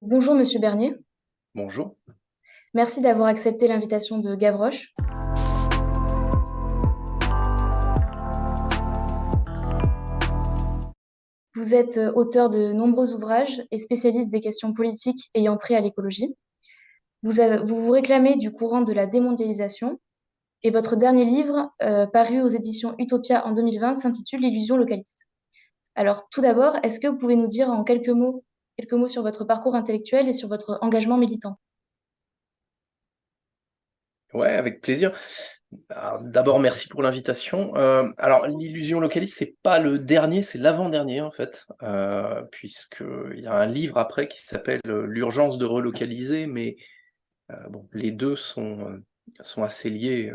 Bonjour Monsieur Bernier, Bonjour. merci d'avoir accepté l'invitation de Gavroche. Vous êtes auteur de nombreux ouvrages et spécialiste des questions politiques ayant trait à l'écologie. Vous vous réclamez du courant de la démondialisation et votre dernier livre, paru aux éditions Utopia en 2020, s'intitule L'illusion localiste. Alors tout d'abord, est-ce que vous pouvez nous dire en quelques mots sur votre parcours intellectuel et sur votre engagement militant? Ouais, avec plaisir. Alors, d'abord, merci pour l'invitation. Alors, l'illusion localiste, c'est pas le dernier, c'est l'avant-dernier en fait, puisqu'il y a un livre après qui s'appelle L'urgence de relocaliser, mais bon, les deux sont assez liés.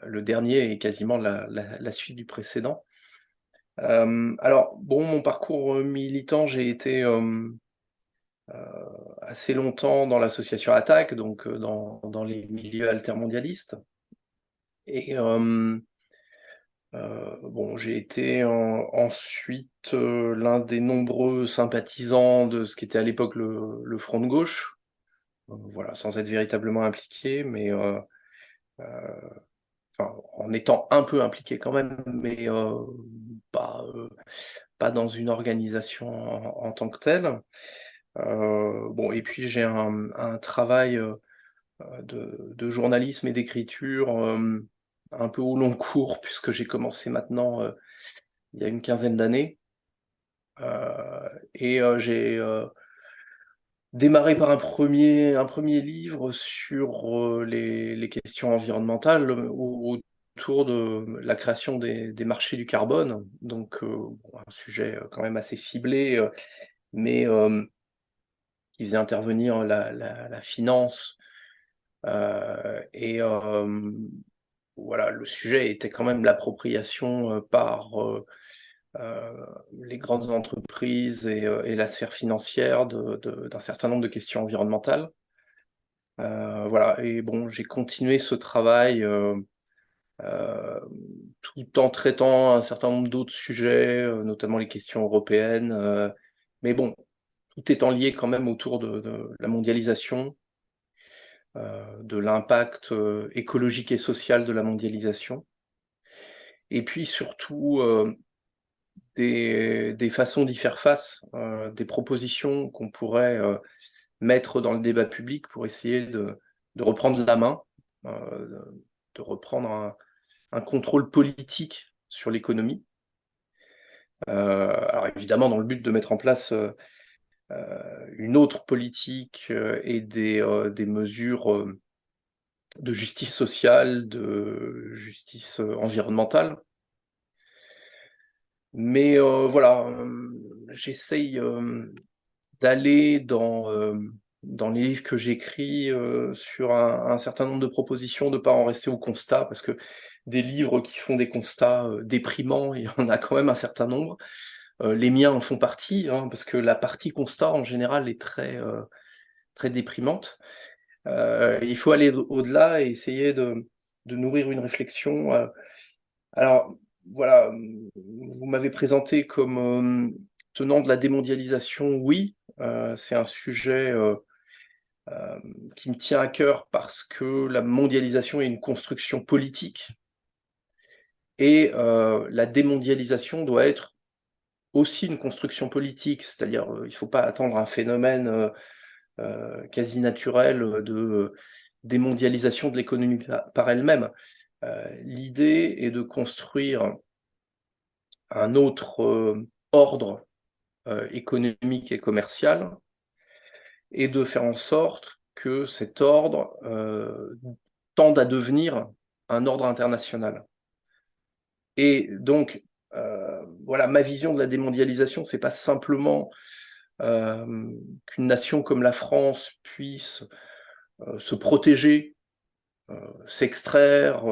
Le dernier est quasiment la suite du précédent. Alors, bon, mon parcours militant, j'ai été assez longtemps dans l'association Attaque, donc dans les milieux altermondialistes. Et bon, j'ai été ensuite l'un des nombreux sympathisants de ce qui était à l'époque le Front de gauche, voilà, sans être véritablement impliqué, mais heu, enfin, en étant un peu impliqué quand même, mais pas, pas dans une organisation en tant que telle. Bon et puis j'ai un travail, de journalisme et d'écriture, un peu au long cours puisque j'ai commencé maintenant, il y a une quinzaine d'années, et j'ai, démarré par un premier livre sur, les questions environnementales, autour de la création des marchés du carbone. Donc, bon, un sujet, quand même assez ciblé, mais, qui faisait intervenir la finance, et voilà, le sujet était quand même l'appropriation, par, les grandes entreprises et la sphère financière d'un certain nombre de questions environnementales. Voilà et bon, j'ai continué ce travail, heu, tout en traitant un certain nombre d'autres sujets, notamment les questions européennes, mais bon, tout étant lié quand même autour de la mondialisation, de l'impact, écologique et social de la mondialisation et puis surtout, des façons d'y faire face, des propositions qu'on pourrait, mettre dans le débat public pour essayer de reprendre la main, de reprendre un contrôle politique sur l'économie. Alors évidemment dans le but de mettre en place, une autre politique, et des mesures, de justice sociale, de justice, environnementale. Mais, voilà, j'essaye, d'aller dans les livres que j'écris, sur un certain nombre de propositions, de pas en rester au constat, parce que des livres qui font des constats, déprimants, il y en a quand même un certain nombre. Les miens en font partie, hein, parce que la partie constat, en général, est très déprimante. Il faut aller au-delà et essayer de nourrir une réflexion, alors voilà, vous m'avez présenté comme, tenant de la démondialisation, oui, c'est un sujet, qui me tient à cœur parce que la mondialisation est une construction politique et la démondialisation doit être aussi une construction politique. C'est-à-dire, il ne faut pas attendre un phénomène, quasi naturel, de démondialisation de l'économie par elle-même. L'idée est de construire un autre, ordre, économique et commercial et de faire en sorte que cet ordre, tende à devenir un ordre international. Et donc, voilà, ma vision de la démondialisation, c'est pas simplement, qu'une nation comme la France puisse, se protéger, s'extraire,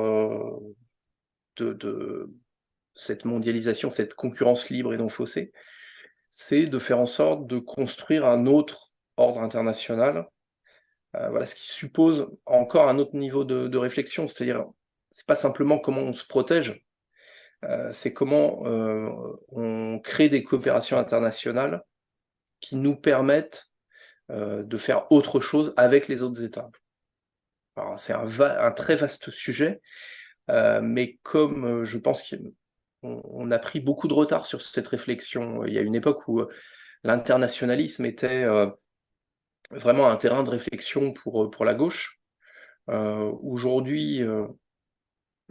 de cette mondialisation, cette concurrence libre et non faussée. C'est de faire en sorte de construire un autre ordre international, voilà, ce qui suppose encore un autre niveau de réflexion. C'est-à-dire, c'est pas simplement comment on se protège, c'est comment, on crée des coopérations internationales qui nous permettent de faire autre chose avec les autres États. Alors, c'est un très vaste sujet, mais comme je pense qu'on a pris beaucoup de retard sur cette réflexion, il y a une époque où l'internationalisme était vraiment un terrain de réflexion pour la gauche. Aujourd'hui,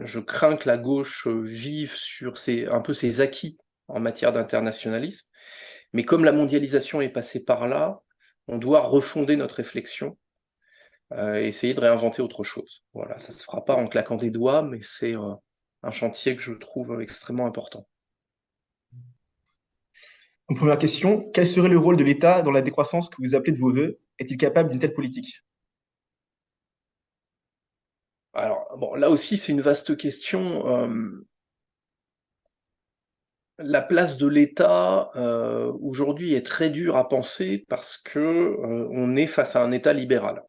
je crains que la gauche vive sur un peu ses acquis en matière d'internationalisme, mais comme la mondialisation est passée par là, on doit refonder notre réflexion et essayer de réinventer autre chose. Voilà, ça se fera pas en claquant des doigts, mais c'est un chantier que je trouve extrêmement important. Donc, première question, quel serait le rôle de l'État dans la décroissance que vous appelez de vos voeux? Est-il capable d'une telle politique? Alors, bon, là aussi, c'est une vaste question. La place de l'État aujourd'hui est très dure à penser parce que on est face à un État libéral.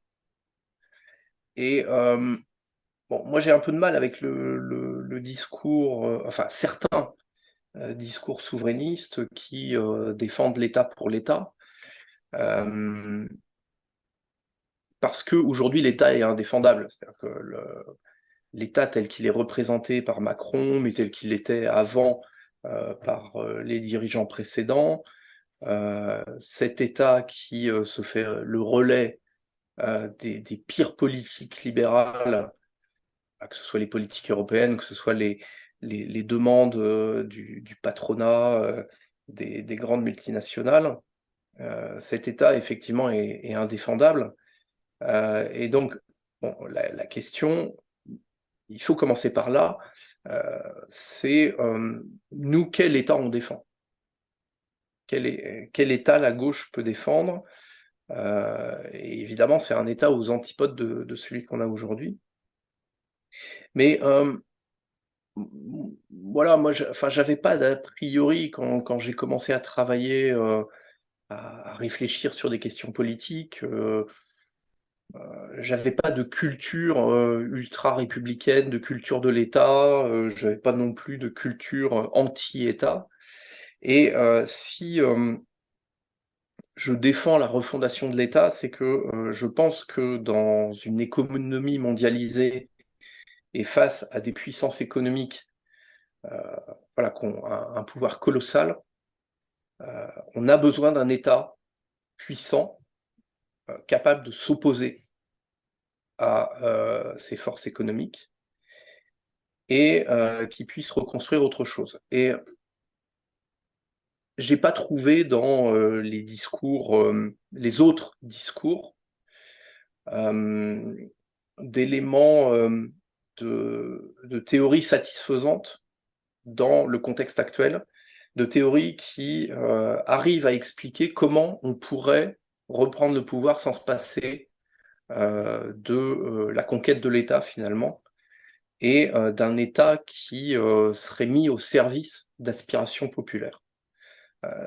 Et bon, moi j'ai un peu de mal avec le discours, enfin certains discours souverainistes qui défendent l'État pour l'État, parce qu'aujourd'hui l'État est indéfendable. C'est-à-dire que l'État tel qu'il est représenté par Macron, mais tel qu'il était avant par les dirigeants précédents, cet État qui se fait le relais des pires politiques libérales, que ce soit les politiques européennes, que ce soit les demandes du patronat, des grandes multinationales, cet État effectivement est indéfendable. Et donc, bon, la question, il faut commencer par là, c'est nous, quel État on défend? Quel État la gauche peut défendre? Et évidemment, c'est un État aux antipodes de celui qu'on a aujourd'hui. Mais voilà, moi, enfin, j'avais pas d'a priori quand j'ai commencé à travailler, à réfléchir sur des questions politiques. J'avais pas de culture ultra-républicaine, de culture de l'État. J'avais pas non plus de culture anti-État. Et si je défends la refondation de l'État, c'est que je pense que dans une économie mondialisée et face à des puissances économiques voilà, qui ont un pouvoir colossal, on a besoin d'un État puissant, capable de s'opposer à ces forces économiques et qui puisse reconstruire autre chose. Et j'ai pas trouvé dans les discours, les autres discours, d'éléments de théorie satisfaisante dans le contexte actuel, de théories qui arrivent à expliquer comment on pourrait reprendre le pouvoir sans se passer de la conquête de l'État finalement, et d'un État qui serait mis au service d'aspirations populaires.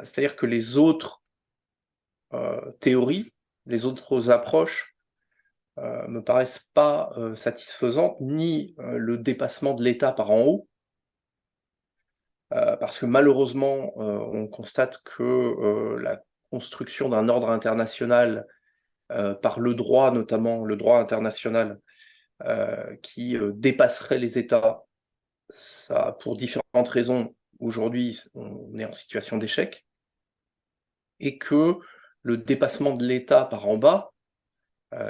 C'est-à-dire que les autres théories, les autres approches me paraissent pas satisfaisantes, ni le dépassement de l'État par en haut, parce que malheureusement, on constate que la construction d'un ordre international par le droit, notamment le droit international, qui dépasserait les États, ça, pour différentes raisons, aujourd'hui, on est en situation d'échec, et que le dépassement de l'État par en bas,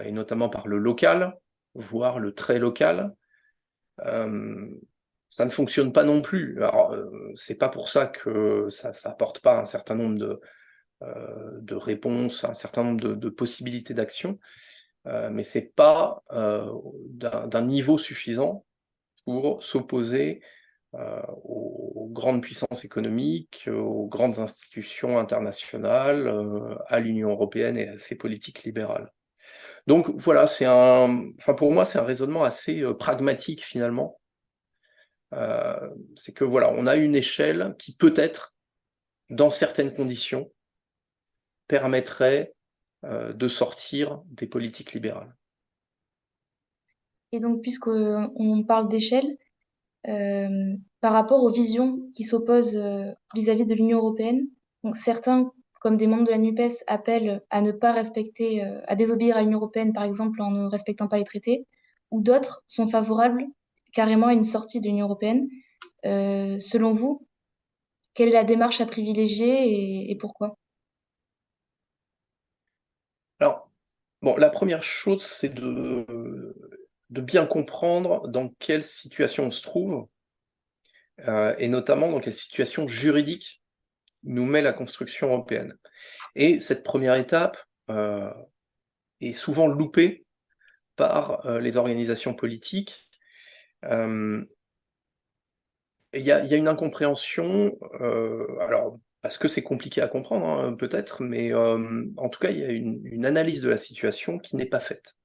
et notamment par le local, voire le très local, ça ne fonctionne pas non plus. Alors, c'est pas pour ça que ça apporte pas un certain nombre de réponses, un certain nombre de possibilités d'action, mais c'est pas d'un niveau suffisant pour s'opposer aux grandes puissances économiques, aux grandes institutions internationales, à l'Union européenne et à ses politiques libérales. Donc voilà, enfin pour moi, c'est un raisonnement assez pragmatique finalement. C'est que voilà, on a une échelle qui peut-être, dans certaines conditions, permettrait de sortir des politiques libérales. Et donc, puisqu'on parle d'échelle, par rapport aux visions qui s'opposent vis-à-vis de l'Union européenne, donc certains comme des membres de la NUPES, appellent à ne pas respecter, à désobéir à l'Union européenne, par exemple, en ne respectant pas les traités, ou d'autres sont favorables carrément à une sortie de l'Union européenne. Selon vous, quelle est la démarche à privilégier et pourquoi? Alors, bon, la première chose, c'est de bien comprendre dans quelle situation on se trouve, et notamment dans quelle situation juridique nous met la construction européenne. Et cette première étape est souvent loupée par les organisations politiques. Et il y a une incompréhension, alors parce que c'est compliqué à comprendre, hein, peut-être, mais en tout cas, il y a une analyse de la situation qui n'est pas faite.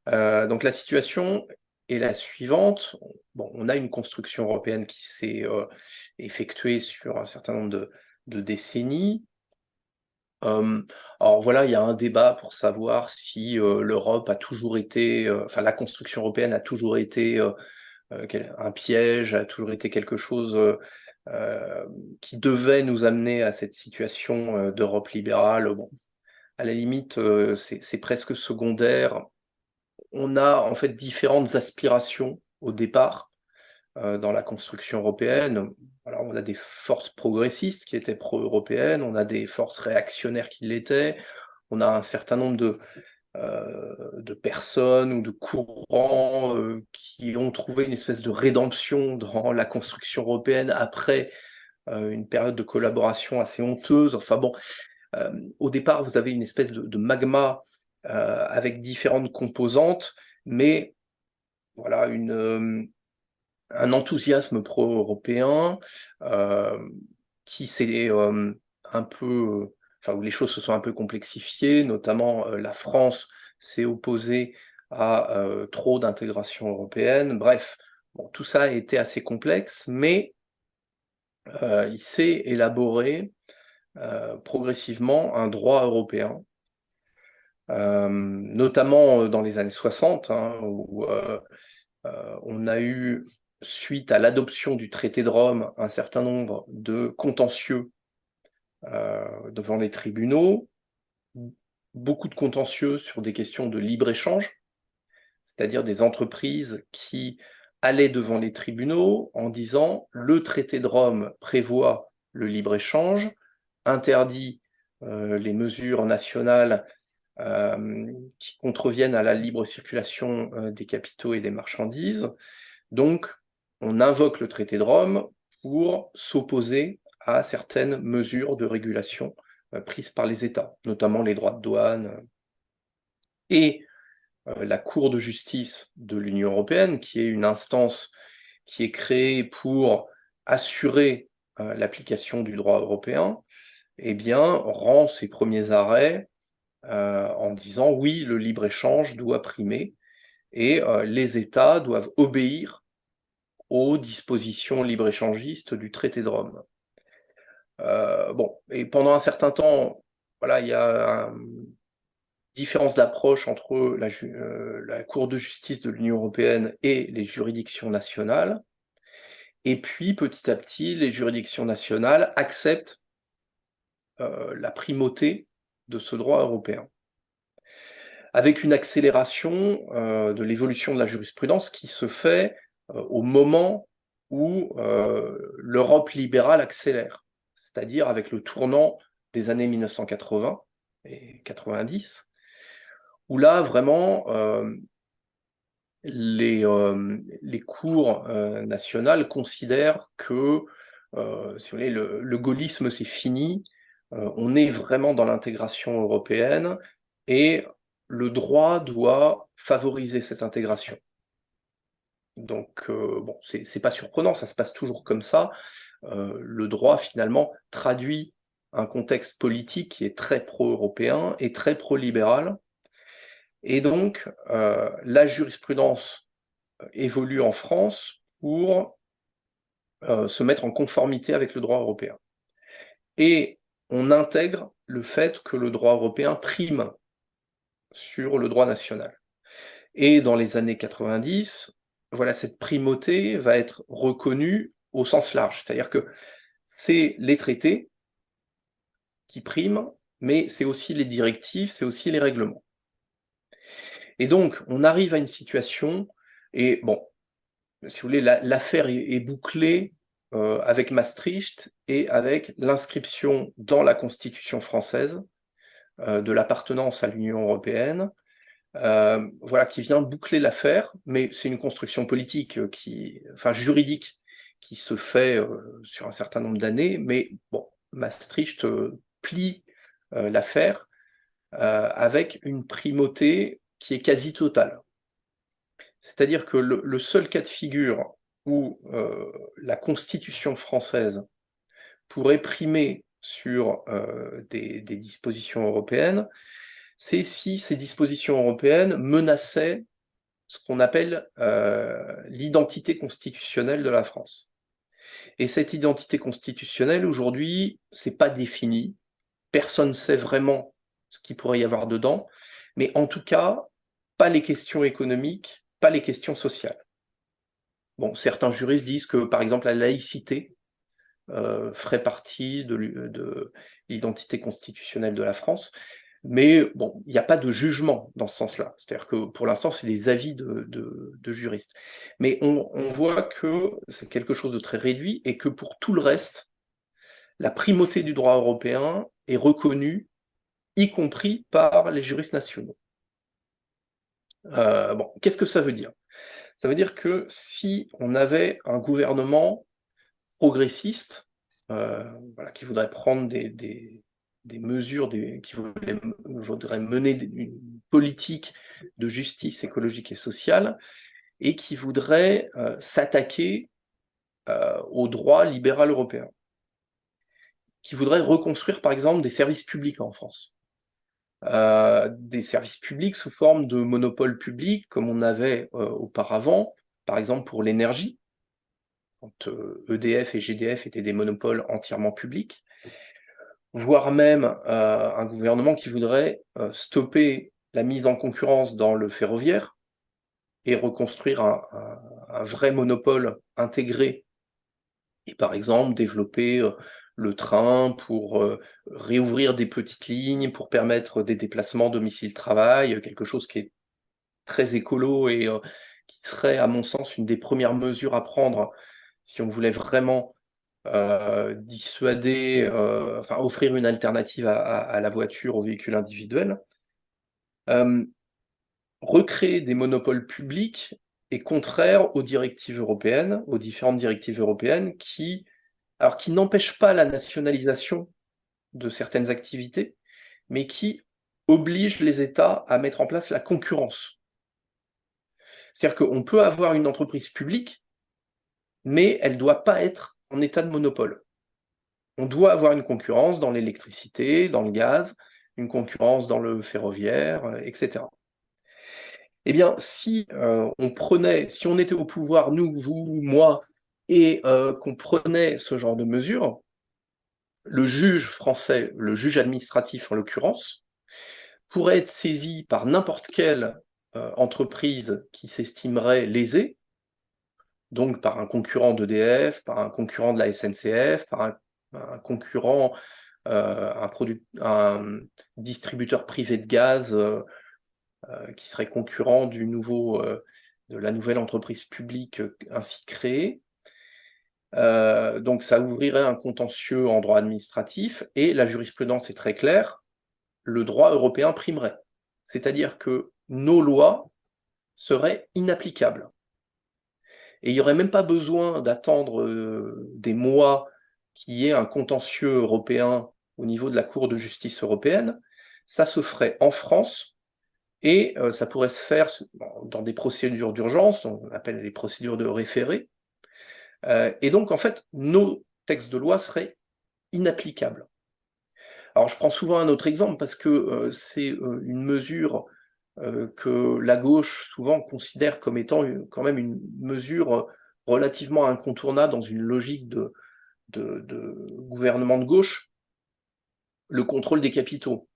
Donc la situation est la suivante. Bon, on a une construction européenne qui s'est effectuée sur un certain nombre de décennies. Alors voilà, il y a un débat pour savoir si l'Europe a toujours été, enfin la construction européenne a toujours été un piège, a toujours été quelque chose qui devait nous amener à cette situation d'Europe libérale. Bon, à la limite, c'est presque secondaire. On a en fait différentes aspirations au départ dans la construction européenne. Alors on a des forces progressistes qui étaient pro-européennes, on a des forces réactionnaires qui l'étaient, on a un certain nombre de personnes ou de courants qui ont trouvé une espèce de rédemption dans la construction européenne après une période de collaboration assez honteuse. Enfin bon, au départ, vous avez une espèce de magma avec différentes composantes, mais voilà, un enthousiasme pro-européen qui s'est un peu, enfin où les choses se sont un peu complexifiées, notamment la France s'est opposée à trop d'intégration européenne. Bref, bon, tout ça a été assez complexe, mais il s'est élaboré progressivement un droit européen, notamment dans les années 60, hein, où on a eu, suite à l'adoption du traité de Rome, un certain nombre de contentieux devant les tribunaux, beaucoup de contentieux sur des questions de libre-échange, c'est-à-dire des entreprises qui allaient devant les tribunaux en disant « le traité de Rome prévoit le libre-échange, interdit les mesures nationales qui contreviennent à la libre circulation des capitaux et des marchandises. Donc, on invoque le traité de Rome pour s'opposer à certaines mesures de régulation prises par les États, notamment les droits de douane. Et la Cour de justice de l'Union européenne, qui est une instance qui est créée pour assurer l'application du droit européen, eh bien, rend ses premiers arrêts en disant oui, le libre-échange doit primer et les États doivent obéir aux dispositions libre-échangistes du traité de Rome. Bon, et pendant un certain temps, voilà, il y a une différence d'approche entre la Cour de justice de l'Union européenne et les juridictions nationales, et puis petit à petit, les juridictions nationales acceptent la primauté de ce droit européen, avec une accélération de l'évolution de la jurisprudence qui se fait au moment où l'Europe libérale accélère, c'est-à-dire avec le tournant des années 1980 et 90, où là, vraiment, les cours nationales considèrent que, si vous voulez, le gaullisme, c'est fini, on est vraiment dans l'intégration européenne, et le droit doit favoriser cette intégration. Donc, bon, c'est pas surprenant, ça se passe toujours comme ça. Le droit, finalement, traduit un contexte politique qui est très pro-européen et très pro-libéral. Et donc, la jurisprudence évolue en France pour se mettre en conformité avec le droit européen. Et on intègre le fait que le droit européen prime sur le droit national. Et dans les années 90, voilà, cette primauté va être reconnue au sens large, c'est-à-dire que c'est les traités qui priment, mais c'est aussi les directives, c'est aussi les règlements. Et donc, on arrive à une situation, et bon, si vous voulez, l'affaire est bouclée avec Maastricht et avec l'inscription dans la Constitution française de l'appartenance à l'Union européenne, voilà, qui vient boucler l'affaire, mais c'est une construction politique, enfin juridique, qui se fait sur un certain nombre d'années, mais bon, Maastricht plie l'affaire avec une primauté qui est quasi totale. C'est-à-dire que le seul cas de figure où la Constitution française pourrait primer sur des dispositions européennes, c'est si ces dispositions européennes menaçaient ce qu'on appelle l'identité constitutionnelle de la France. Et cette identité constitutionnelle, aujourd'hui, c'est pas défini. Personne ne sait vraiment ce qu'il pourrait y avoir dedans, mais en tout cas, pas les questions économiques, pas les questions sociales. Bon, certains juristes disent que, par exemple, la laïcité ferait partie de l'identité constitutionnelle de la France, mais bon, il n'y a pas de jugement dans ce sens-là. C'est-à-dire que pour l'instant, c'est des avis de juristes. Mais on voit que c'est quelque chose de très réduit et que pour tout le reste, la primauté du droit européen est reconnue, y compris par les juristes nationaux. Bon, qu'est-ce que ça veut dire? Ça veut dire que si on avait un gouvernement progressiste, voilà, qui voudrait prendre des mesures, qui voudrait mener une politique de justice écologique et sociale, et qui voudrait s'attaquer au droit libéral européen, qui voudrait reconstruire par exemple des services publics en France. Des services publics sous forme de monopole public, comme on avait auparavant, par exemple pour l'énergie, quand EDF et GDF étaient des monopoles entièrement publics, voire même un gouvernement qui voudrait stopper la mise en concurrence dans le ferroviaire et reconstruire un vrai monopole intégré, et par exemple développer le train pour réouvrir des petites lignes, pour permettre des déplacements domicile-travail, quelque chose qui est très écolo et qui serait, à mon sens, une des premières mesures à prendre si on voulait vraiment dissuader, enfin offrir une alternative à la voiture, au véhicule individuel. Recréer des monopoles publics est contraire aux directives européennes, aux différentes directives européennes qui n'empêchent pas la nationalisation de certaines activités, mais qui obligent les États à mettre en place la concurrence. C'est-à-dire qu'on peut avoir une entreprise publique, mais elle ne doit pas être en état de monopole. On doit avoir une concurrence dans l'électricité, dans le gaz, une concurrence dans le ferroviaire, etc. Eh bien, si on était au pouvoir, nous, vous, moi, et qu'on prenait ce genre de mesures, le juge français, le juge administratif en l'occurrence, pourrait être saisi par n'importe quelle entreprise qui s'estimerait lésée, donc par un concurrent d'EDF, par un concurrent de la SNCF, par un concurrent, un distributeur privé de gaz qui serait concurrent de la nouvelle entreprise publique ainsi créée. Donc ça ouvrirait un contentieux en droit administratif, et la jurisprudence est très claire, le droit européen primerait. C'est-à-dire que nos lois seraient inapplicables. Et il n'y aurait même pas besoin d'attendre des mois qu'il y ait un contentieux européen au niveau de la Cour de justice européenne. Ça se ferait en France, et ça pourrait se faire dans des procédures d'urgence, on appelle les procédures de référé. Et donc, en fait, nos textes de loi seraient inapplicables. Alors, je prends souvent un autre exemple parce que c'est une mesure que la gauche souvent considère comme étant quand même une mesure relativement incontournable dans une logique de gouvernement de gauche, le contrôle des capitaux.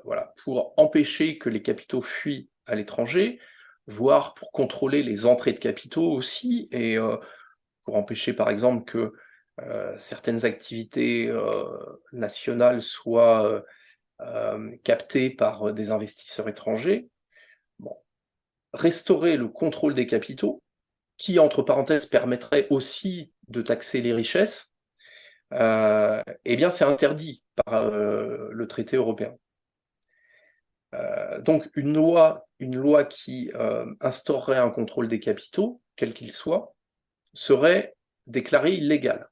Voilà, pour empêcher que les capitaux fuient à l'étranger, voire pour contrôler les entrées de capitaux aussi, et pour empêcher par exemple que certaines activités nationales soient captées par des investisseurs étrangers. Bon. Restaurer le contrôle des capitaux, qui, entre parenthèses, permettrait aussi de taxer les richesses, eh bien, c'est interdit par le traité européen. Donc, une loi qui instaurerait un contrôle des capitaux, quel qu'il soit, serait déclarée illégale.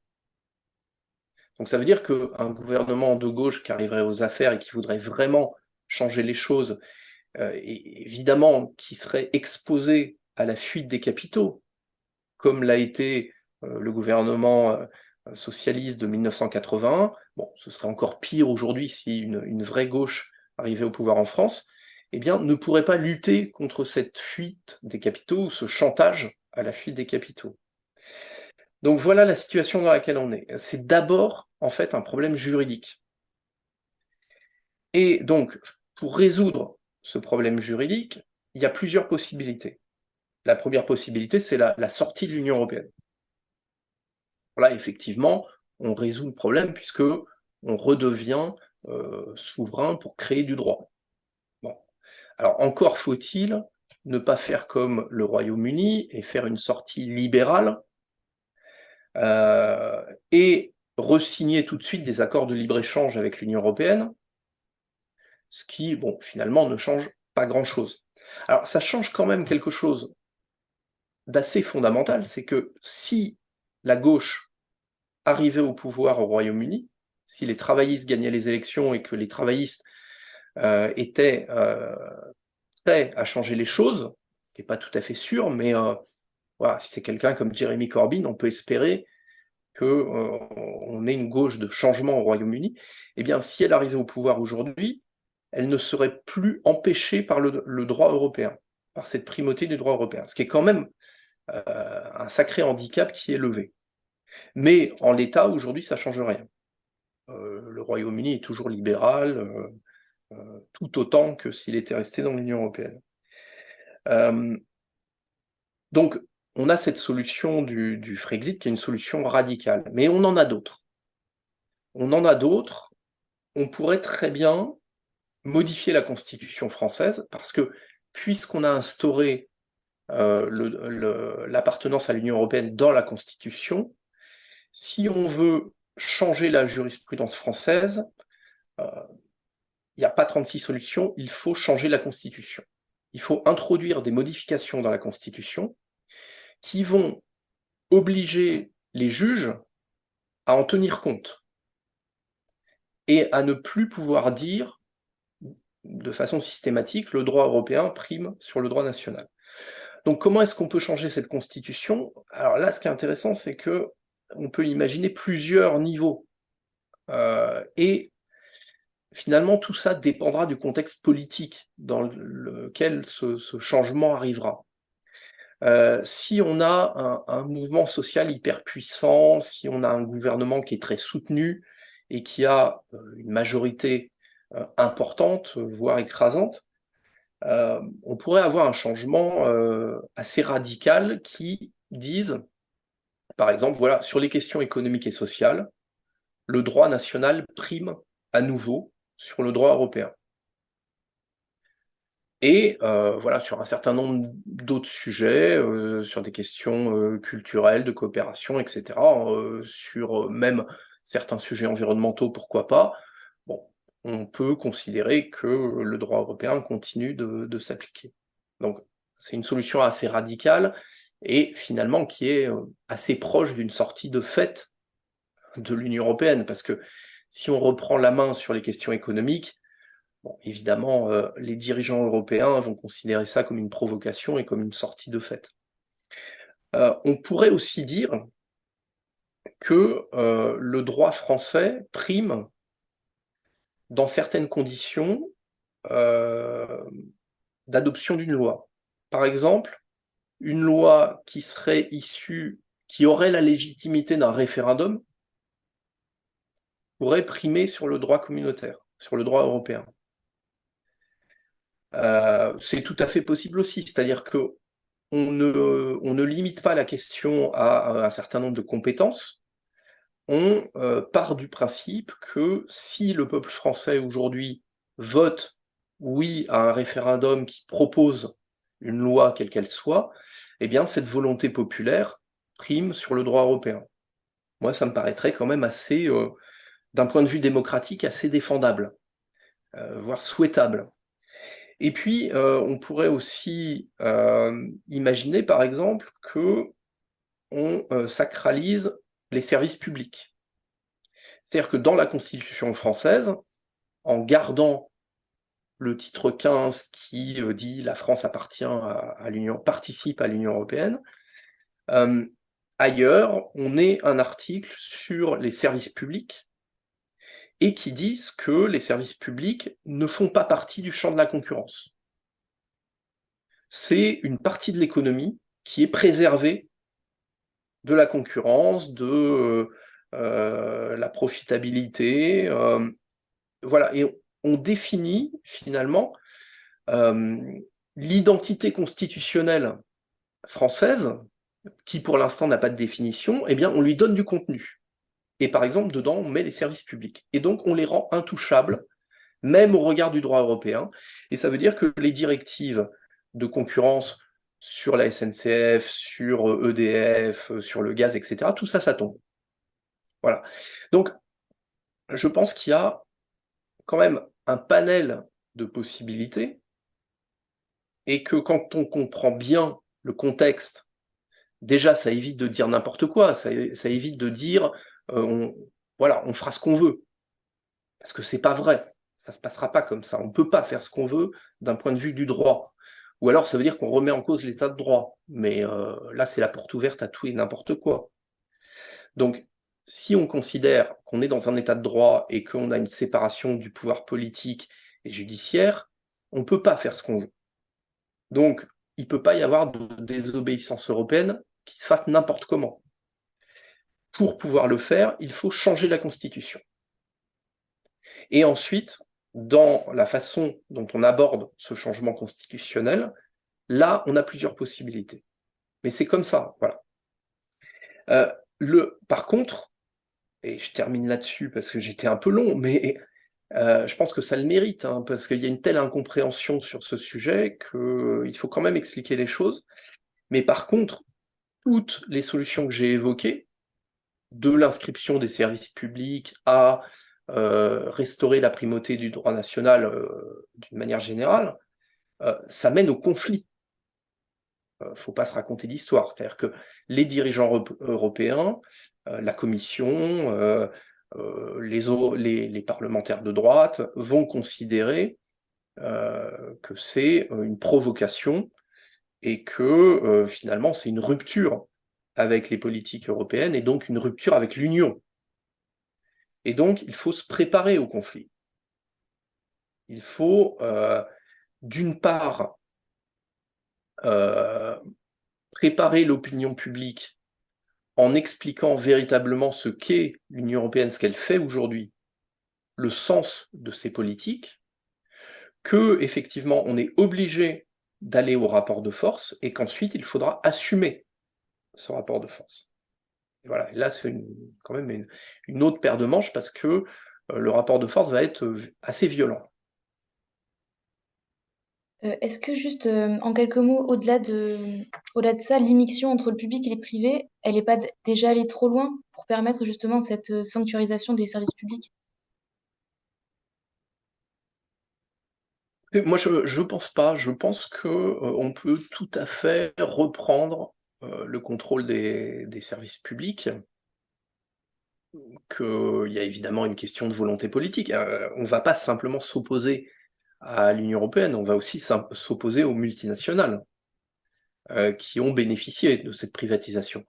Donc, ça veut dire qu'un gouvernement de gauche qui arriverait aux affaires et qui voudrait vraiment changer les choses, et évidemment, qui serait exposé à la fuite des capitaux, comme l'a été le gouvernement socialiste de 1981, bon, ce serait encore pire aujourd'hui si une vraie gauche arrivait au pouvoir en France, eh bien, ne pourrait pas lutter contre cette fuite des capitaux ou ce chantage à la fuite des capitaux. Donc voilà la situation dans laquelle on est. C'est d'abord, en fait, un problème juridique. Et donc, pour résoudre ce problème juridique, il y a plusieurs possibilités. La première possibilité, c'est la sortie de l'Union européenne. Là, effectivement, on résout le problème puisque on redevient souverain pour créer du droit. Bon. Alors, encore faut-il ne pas faire comme le Royaume-Uni et faire une sortie libérale et re-signer tout de suite des accords de libre-échange avec l'Union européenne, ce qui, bon, finalement, ne change pas grand-chose. Alors, ça change quand même quelque chose d'assez fondamental, c'est que si la gauche arrivait au pouvoir au Royaume-Uni, si les travaillistes gagnaient les élections et que les travaillistes étaient prêts à changer les choses, ce qui n'est pas tout à fait sûr, mais voilà, si c'est quelqu'un comme Jeremy Corbyn, on peut espérer qu'on ait une gauche de changement au Royaume-Uni. Eh bien, si elle arrivait au pouvoir aujourd'hui, elle ne serait plus empêchée par le droit européen, par cette primauté du droit européen, ce qui est quand même un sacré handicap qui est levé. Mais en l'état, aujourd'hui, ça ne change rien. Le Royaume-Uni est toujours libéral, tout autant que s'il était resté dans l'Union européenne. Donc, on a cette solution du Frexit qui est une solution radicale, mais on en a d'autres. On en a d'autres. On pourrait très bien modifier la Constitution française, parce que puisqu'on a instauré l'appartenance à l'Union européenne dans la Constitution, si on veut changer la jurisprudence française, il n'y a pas 36 solutions, il faut changer la Constitution. Il faut introduire des modifications dans la Constitution qui vont obliger les juges à en tenir compte et à ne plus pouvoir dire de façon systématique le droit européen prime sur le droit national. Donc comment est-ce qu'on peut changer cette Constitution? Alors là, ce qui est intéressant, c'est que on peut imaginer plusieurs niveaux. Et finalement, tout ça dépendra du contexte politique dans lequel ce changement arrivera. Si on a un mouvement social hyper puissant, si on a un gouvernement qui est très soutenu et qui a une majorité importante, voire écrasante, on pourrait avoir un changement assez radical qui dise, par exemple, voilà, sur les questions économiques et sociales, le droit national prime à nouveau sur le droit européen. Et voilà, sur un certain nombre d'autres sujets, sur des questions culturelles, de coopération, etc., sur même certains sujets environnementaux, pourquoi pas, bon, on peut considérer que le droit européen continue de s'appliquer. Donc c'est une solution assez radicale et finalement qui est assez proche d'une sortie de fait de l'Union européenne, parce que si on reprend la main sur les questions économiques, bon, évidemment, les dirigeants européens vont considérer ça comme une provocation et comme une sortie de fait. On pourrait aussi dire que le droit français prime dans certaines conditions d'adoption d'une loi. Par exemple, une loi qui serait issue, qui aurait la légitimité d'un référendum, pourrait primer sur le droit communautaire, sur le droit européen. C'est tout à fait possible aussi, c'est-à-dire que on ne limite pas la question à un certain nombre de compétences, on part du principe que si le peuple français aujourd'hui vote oui à un référendum qui propose une loi quelle qu'elle soit, eh bien cette volonté populaire prime sur le droit européen. Moi, ça me paraîtrait quand même assez, d'un point de vue démocratique, assez défendable, voire souhaitable. Et puis, on pourrait aussi imaginer, par exemple, que on sacralise les services publics. C'est-à-dire que dans la Constitution française, en gardant le titre 15 qui dit la France appartient à l'Union, participe à l'Union européenne, ailleurs, on est un article sur les services publics et qui disent que les services publics ne font pas partie du champ de la concurrence. C'est une partie de l'économie qui est préservée de la concurrence, de la profitabilité, voilà, et on définit finalement l'identité constitutionnelle française, qui pour l'instant n'a pas de définition, eh bien on lui donne du contenu. Et par exemple, dedans, on met les services publics. Et donc on les rend intouchables, même au regard du droit européen. Et ça veut dire que les directives de concurrence sur la SNCF, sur EDF, sur le gaz, etc., tout ça, ça tombe. Voilà. Donc, je pense qu'il y a quand même un panel de possibilités, et que quand on comprend bien le contexte, déjà, ça évite de dire n'importe quoi, ça évite de dire voilà, on fera ce qu'on veut. Parce que c'est pas vrai, ça se passera pas comme ça. On peut pas faire ce qu'on veut d'un point de vue du droit. Ou alors ça veut dire qu'on remet en cause l'état de droit. Mais là, c'est la porte ouverte à tout et n'importe quoi. Donc, si on considère qu'on est dans un état de droit et qu'on a une séparation du pouvoir politique et judiciaire, on peut pas faire ce qu'on veut. Donc, il peut pas y avoir de désobéissance européenne qui se fasse n'importe comment. Pour pouvoir le faire, il faut changer la Constitution. Et ensuite, dans la façon dont on aborde ce changement constitutionnel, là, on a plusieurs possibilités. Mais c'est comme ça, voilà. Par contre, et je termine là-dessus parce que j'étais un peu long, mais je pense que ça le mérite, hein, parce qu'il y a une telle incompréhension sur ce sujet qu'il faut quand même expliquer les choses. Mais par contre, toutes les solutions que j'ai évoquées, de l'inscription des services publics à restaurer la primauté du droit national d'une manière générale, ça mène au conflit. Faut pas se raconter d'histoire. C'est-à-dire que les dirigeants européens, la Commission, les parlementaires de droite vont considérer que c'est une provocation et que finalement c'est une rupture avec les politiques européennes et donc une rupture avec l'Union. Et donc il faut se préparer au conflit. Il faut d'une part préparer l'opinion publique en expliquant véritablement ce qu'est l'Union européenne, ce qu'elle fait aujourd'hui, le sens de ses politiques, que effectivement on est obligé d'aller au rapport de force et qu'ensuite il faudra assumer ce rapport de force. Et voilà, et là c'est quand même une autre paire de manches parce que le rapport de force va être assez violent. Est-ce que juste en quelques mots, au-delà de ça, l'immixtion entre le public et les privés, elle n'est pas déjà allée trop loin pour permettre justement cette sanctuarisation des services publics? Moi je pense pas, je pense que on peut tout à fait reprendre le contrôle des services publics, qu'il y a évidemment une question de volonté politique. On ne va pas simplement s'opposer à l'Union européenne, on va aussi s'opposer aux multinationales qui ont bénéficié de cette privatisation.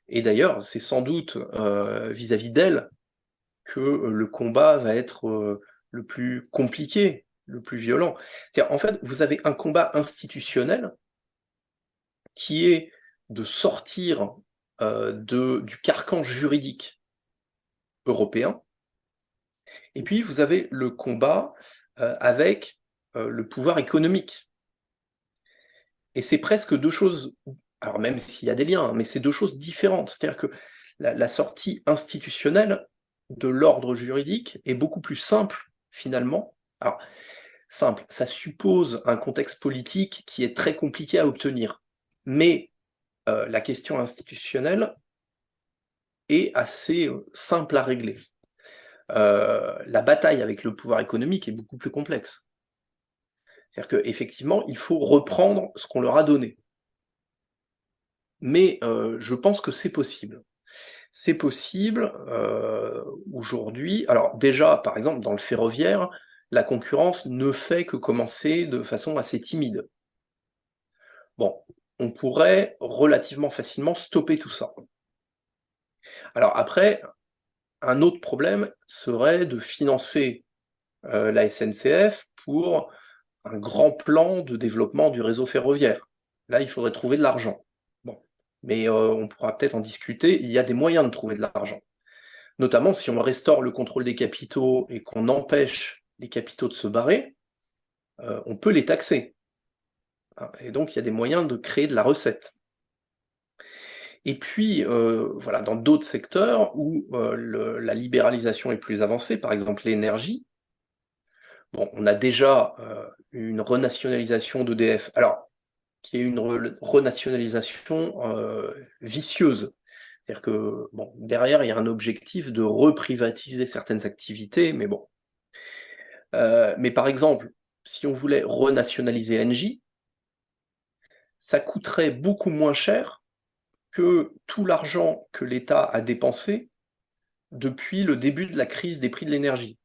Et d'ailleurs, c'est sans doute vis-à-vis d'elles que le combat va être le plus compliqué, le plus violent. C'est-à-dire, en fait, vous avez un combat institutionnel qui est de sortir du carcan juridique européen, et puis vous avez le combat avec le pouvoir économique. Et c'est presque deux choses, alors même s'il y a des liens, hein, mais c'est deux choses différentes. C'est-à-dire que la sortie institutionnelle de l'ordre juridique est beaucoup plus simple, finalement. Alors, simple, ça suppose un contexte politique qui est très compliqué à obtenir. Mais la question institutionnelle est assez simple à régler. La bataille avec le pouvoir économique est beaucoup plus complexe. C'est-à-dire qu'effectivement, il faut reprendre ce qu'on leur a donné. Mais je pense que c'est possible. C'est possible aujourd'hui. Alors déjà, par exemple, dans le ferroviaire, la concurrence ne fait que commencer de façon assez timide. Bon, on pourrait relativement facilement stopper tout ça. Alors après, un autre problème serait de financer la SNCF pour un grand plan de développement du réseau ferroviaire. Là, il faudrait trouver de l'argent. Bon, mais on pourra peut-être en discuter, il y a des moyens de trouver de l'argent. Notamment si on restaure le contrôle des capitaux et qu'on empêche les capitaux de se barrer, on peut les taxer. Et donc il y a des moyens de créer de la recette. Et puis, voilà, dans d'autres secteurs où la libéralisation est plus avancée, par exemple l'énergie, bon, on a déjà une renationalisation d'EDF, alors qui est une renationalisation vicieuse. C'est-à-dire que, bon, derrière, il y a un objectif de reprivatiser certaines activités, mais bon. Mais par exemple, si on voulait renationaliser Engie, ça coûterait beaucoup moins cher que tout l'argent que l'État a dépensé depuis le début de la crise des prix de l'énergie.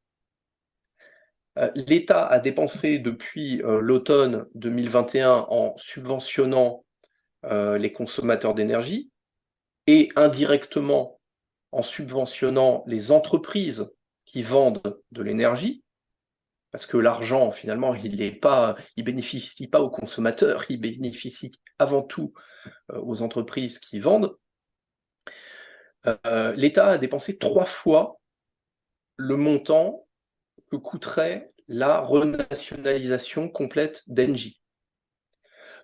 L'État a dépensé depuis l'automne 2021 en subventionnant les consommateurs d'énergie et indirectement en subventionnant les entreprises qui vendent de l'énergie, parce que l'argent, finalement, il bénéficie pas aux consommateurs, il bénéficie avant tout aux entreprises qui vendent. L'État a dépensé 3 fois le montant que coûterait la renationalisation complète d'Engie.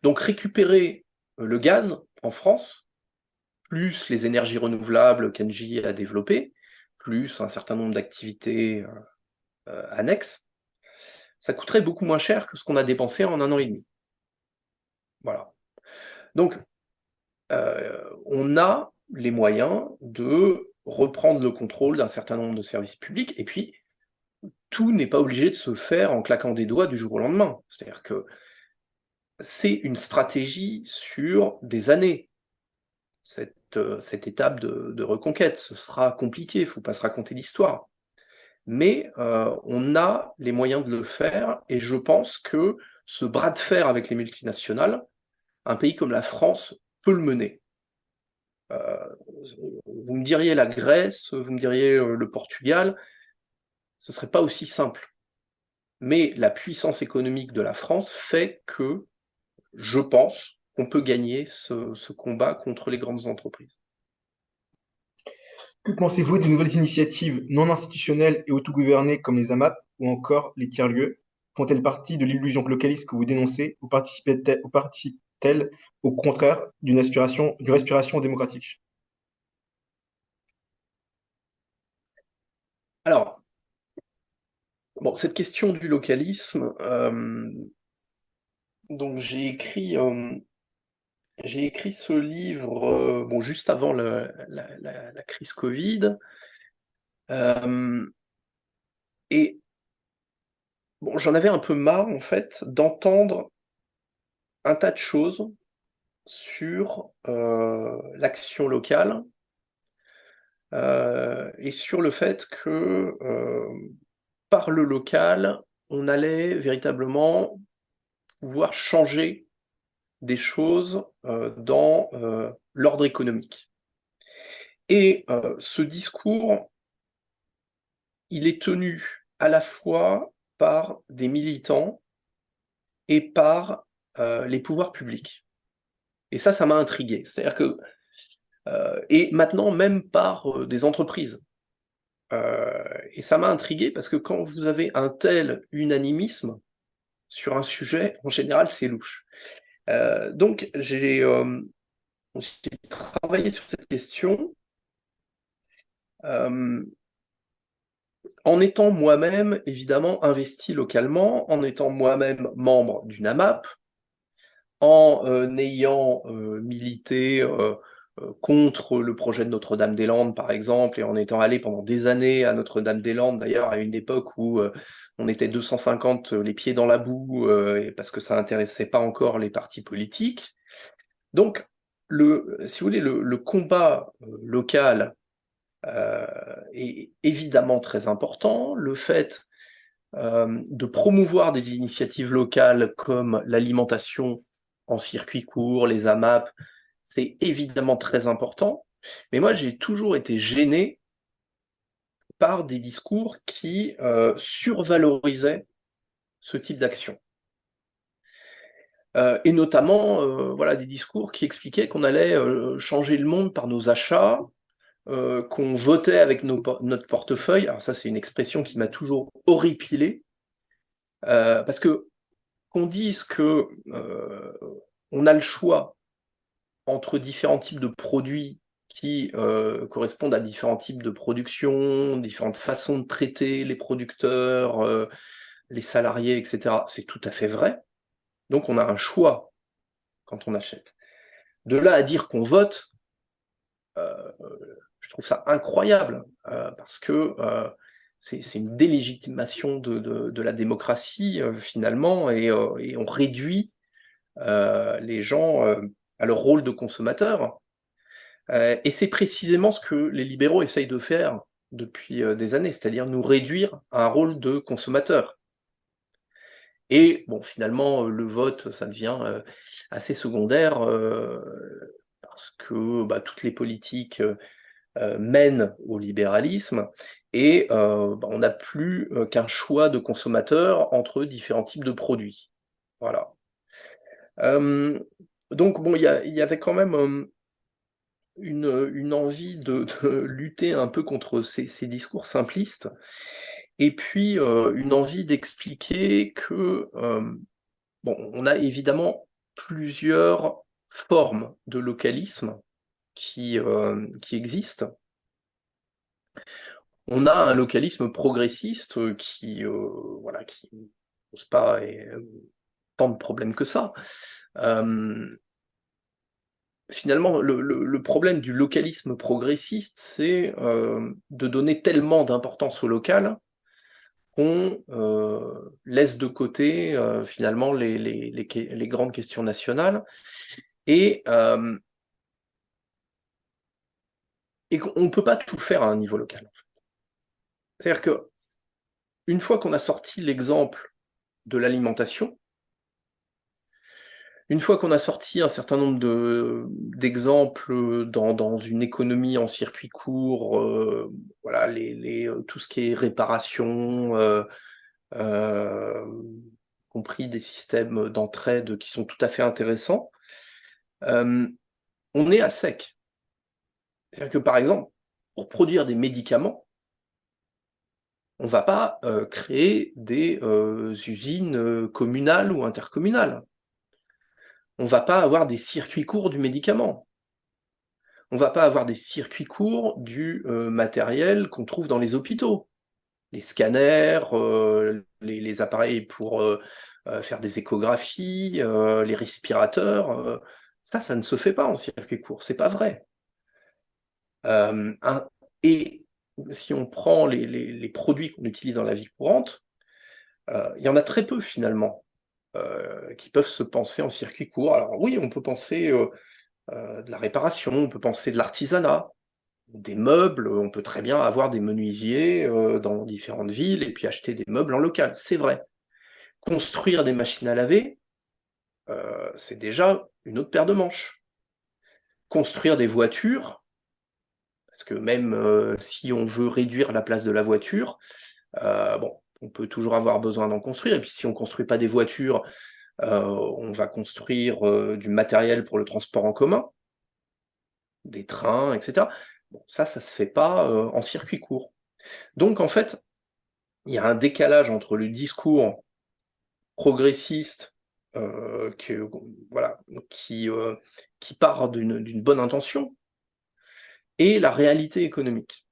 Donc récupérer le gaz en France, plus les énergies renouvelables qu'Engie a développées, plus un certain nombre d'activités annexes, ça coûterait beaucoup moins cher que ce qu'on a dépensé en 1 an et demi. Voilà. Donc, on a les moyens de reprendre le contrôle d'un certain nombre de services publics, et puis, tout n'est pas obligé de se faire en claquant des doigts du jour au lendemain. C'est-à-dire que c'est une stratégie sur des années, cette étape de reconquête. Ce sera compliqué, il ne faut pas se raconter l'histoire. Mais on a les moyens de le faire, et je pense que ce bras de fer avec les multinationales, un pays comme la France peut le mener. Vous me diriez la Grèce, vous me diriez le Portugal, ce ne serait pas aussi simple. Mais la puissance économique de la France fait que, je pense, qu'on peut gagner ce combat contre les grandes entreprises. Que pensez-vous des nouvelles initiatives non institutionnelles et autogouvernées comme les AMAP ou encore les tiers-lieux? Font-elles partie de l'illusion localiste que vous dénoncez ou participent-elles au contraire d'une respiration démocratique? Alors, bon, cette question du localisme, donc j'ai écrit ce livre bon, juste avant la crise Covid, et bon, j'en avais un peu marre, en fait, d'entendre un tas de choses sur l'action locale, et sur le fait que, par le local, on allait véritablement pouvoir changer des choses dans l'ordre économique. Et ce discours, il est tenu à la fois par des militants et par les pouvoirs publics. Et ça m'a intrigué. C'est-à-dire que et maintenant même par des entreprises. Et ça m'a intrigué parce que quand vous avez un tel unanimisme sur un sujet, en général, c'est louche. Donc j'ai travaillé sur cette question Euh, En étant moi-même, évidemment, investi localement, en étant moi-même membre d'une AMAP, en ayant milité contre le projet de Notre-Dame-des-Landes, par exemple, et en étant allé pendant des années à Notre-Dame-des-Landes, d'ailleurs, à une époque où on était 250 les pieds dans la boue, parce que ça n'intéressait pas encore les partis politiques. Donc, si vous voulez, le combat local est évidemment très important. Le fait de promouvoir des initiatives locales comme l'alimentation en circuit court, les AMAP, c'est évidemment très important. Mais moi, j'ai toujours été gêné par des discours qui survalorisaient ce type d'action. Et notamment, voilà, des discours qui expliquaient qu'on allait changer le monde par nos achats, qu'on votait avec notre portefeuille. Alors ça, c'est une expression qui m'a toujours horripilé, parce que qu'on dise que on a le choix entre différents types de produits qui correspondent à différents types de production, différentes façons de traiter les producteurs, les salariés, etc. C'est tout à fait vrai. Donc on a un choix quand on achète. De là à dire qu'on vote, je trouve ça incroyable, parce que c'est une délégitimation de la démocratie, finalement, et on réduit les gens à leur rôle de consommateur. Et c'est précisément ce que les libéraux essayent de faire depuis des années, c'est-à-dire nous réduire à un rôle de consommateur. Et bon, finalement, le vote, ça devient assez secondaire, parce que toutes les politiques mènent au libéralisme, et on n'a plus qu'un choix de consommateur entre différents types de produits. Voilà. Donc bon, il y avait quand même une envie de lutter un peu contre ces discours simplistes, et puis une envie d'expliquer que, bon, on a évidemment plusieurs formes de localisme qui existent. On a un localisme progressiste qui, voilà, qui ne pose pas tant de problèmes que ça. Finalement, le problème du localisme progressiste, c'est de donner tellement d'importance au local qu'on laisse de côté finalement les grandes questions nationales, et, et qu'on ne peut pas tout faire à un niveau local. C'est-à-dire que une fois qu'on a sorti l'exemple de l'alimentation, une fois qu'on a sorti un certain nombre d'exemples dans une économie en circuit court, voilà, tout ce qui est réparation, compris des systèmes d'entraide qui sont tout à fait intéressants, on est à sec. C'est-à-dire que, par exemple, pour produire des médicaments, on ne va pas créer des usines communales ou intercommunales. On ne va pas avoir des circuits courts du médicament. On ne va pas avoir des circuits courts du matériel qu'on trouve dans les hôpitaux. Les scanners, les appareils pour faire des échographies, les respirateurs, ça ne se fait pas en circuit court, c'est pas vrai. Et si on prend les produits qu'on utilise dans la vie courante, il y en a très peu finalement qui peuvent se penser en circuit court. Alors oui, on peut penser de la réparation, on peut penser de l'artisanat, des meubles, on peut très bien avoir des menuisiers dans différentes villes et puis acheter des meubles en local, c'est vrai. Construire des machines à laver, c'est déjà une autre paire de manches. Construire des voitures, parce que même si on veut réduire la place de la voiture, bon, on peut toujours avoir besoin d'en construire, et puis si on ne construit pas des voitures, on va construire du matériel pour le transport en commun, des trains, etc. Bon, ça se fait pas en circuit court. Donc en fait, il y a un décalage entre le discours progressiste voilà, qui part d'une bonne intention et la réalité économique.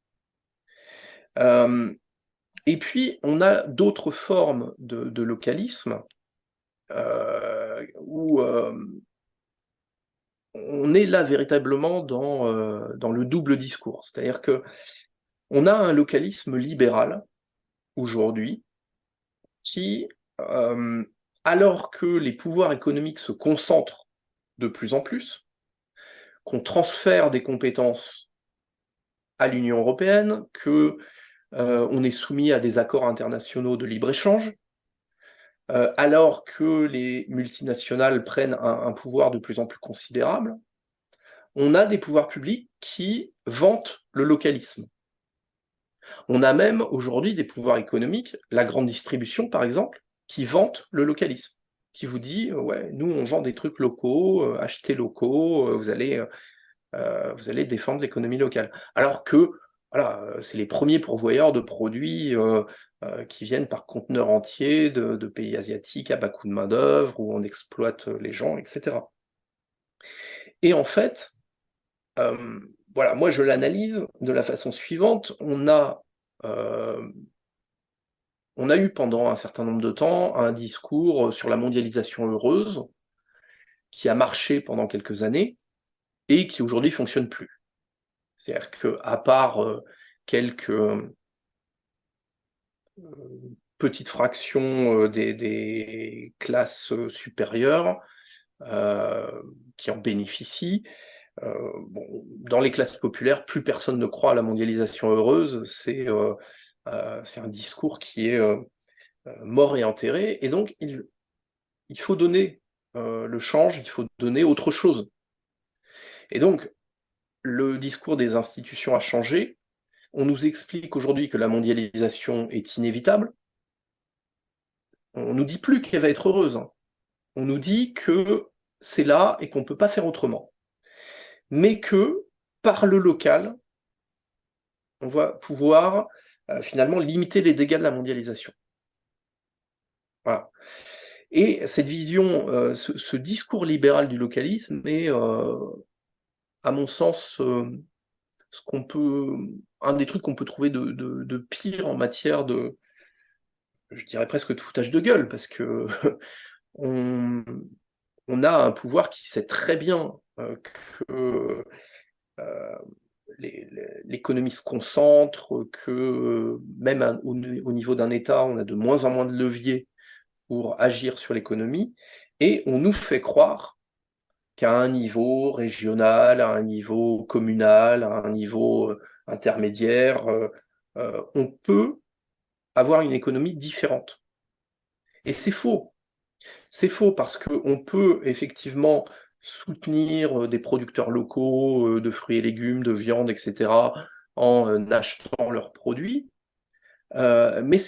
Et puis, on a d'autres formes de localisme où on est là véritablement dans le double discours. C'est-à-dire qu'on a un localisme libéral aujourd'hui qui, alors que les pouvoirs économiques se concentrent de plus en plus, qu'on transfère des compétences à l'Union européenne, qu'on est soumis à des accords internationaux de libre-échange, alors que les multinationales prennent un pouvoir de plus en plus considérable, on a des pouvoirs publics qui vantent le localisme. On a même aujourd'hui des pouvoirs économiques, la grande distribution par exemple, qui vante le localisme, qui vous dit ouais, nous on vend des trucs locaux, achetez locaux, vous allez défendre l'économie locale. Alors que voilà, c'est les premiers pourvoyeurs de produits qui viennent par conteneurs entiers de pays asiatiques à bas coût de main-d'œuvre, où on exploite les gens, etc. Et en fait, voilà, moi je l'analyse de la façon suivante. On a eu pendant un certain nombre de temps un discours sur la mondialisation heureuse qui a marché pendant quelques années et qui aujourd'hui fonctionne plus. C'est-à-dire qu'à part quelques petites fractions des classes supérieures qui en bénéficient, bon, dans les classes populaires, plus personne ne croit à la mondialisation heureuse. C'est un discours qui est mort et enterré, et donc il faut donner le change, il faut donner autre chose. Et donc, le discours des institutions a changé. On nous explique aujourd'hui que la mondialisation est inévitable. On nous dit plus qu'elle va être heureuse. On nous dit que c'est là et qu'on ne peut pas faire autrement. Mais que, par le local, on va pouvoir finalement limiter les dégâts de la mondialisation. Voilà. Et cette vision, ce discours libéral du localisme est, à mon sens, un des trucs qu'on peut trouver de pire en matière je dirais presque de foutage de gueule, parce que on, on a un pouvoir qui sait très bien que l'économie se concentre, que même au niveau d'un État, on a de moins en moins de leviers pour agir sur l'économie, et on nous fait croire qu'à un niveau régional, à un niveau communal, à un niveau intermédiaire, on peut avoir une économie différente. Et c'est faux. C'est faux parce qu'on peut effectivement soutenir des producteurs locaux de fruits et légumes, de viande, etc., en achetant leurs produits, mais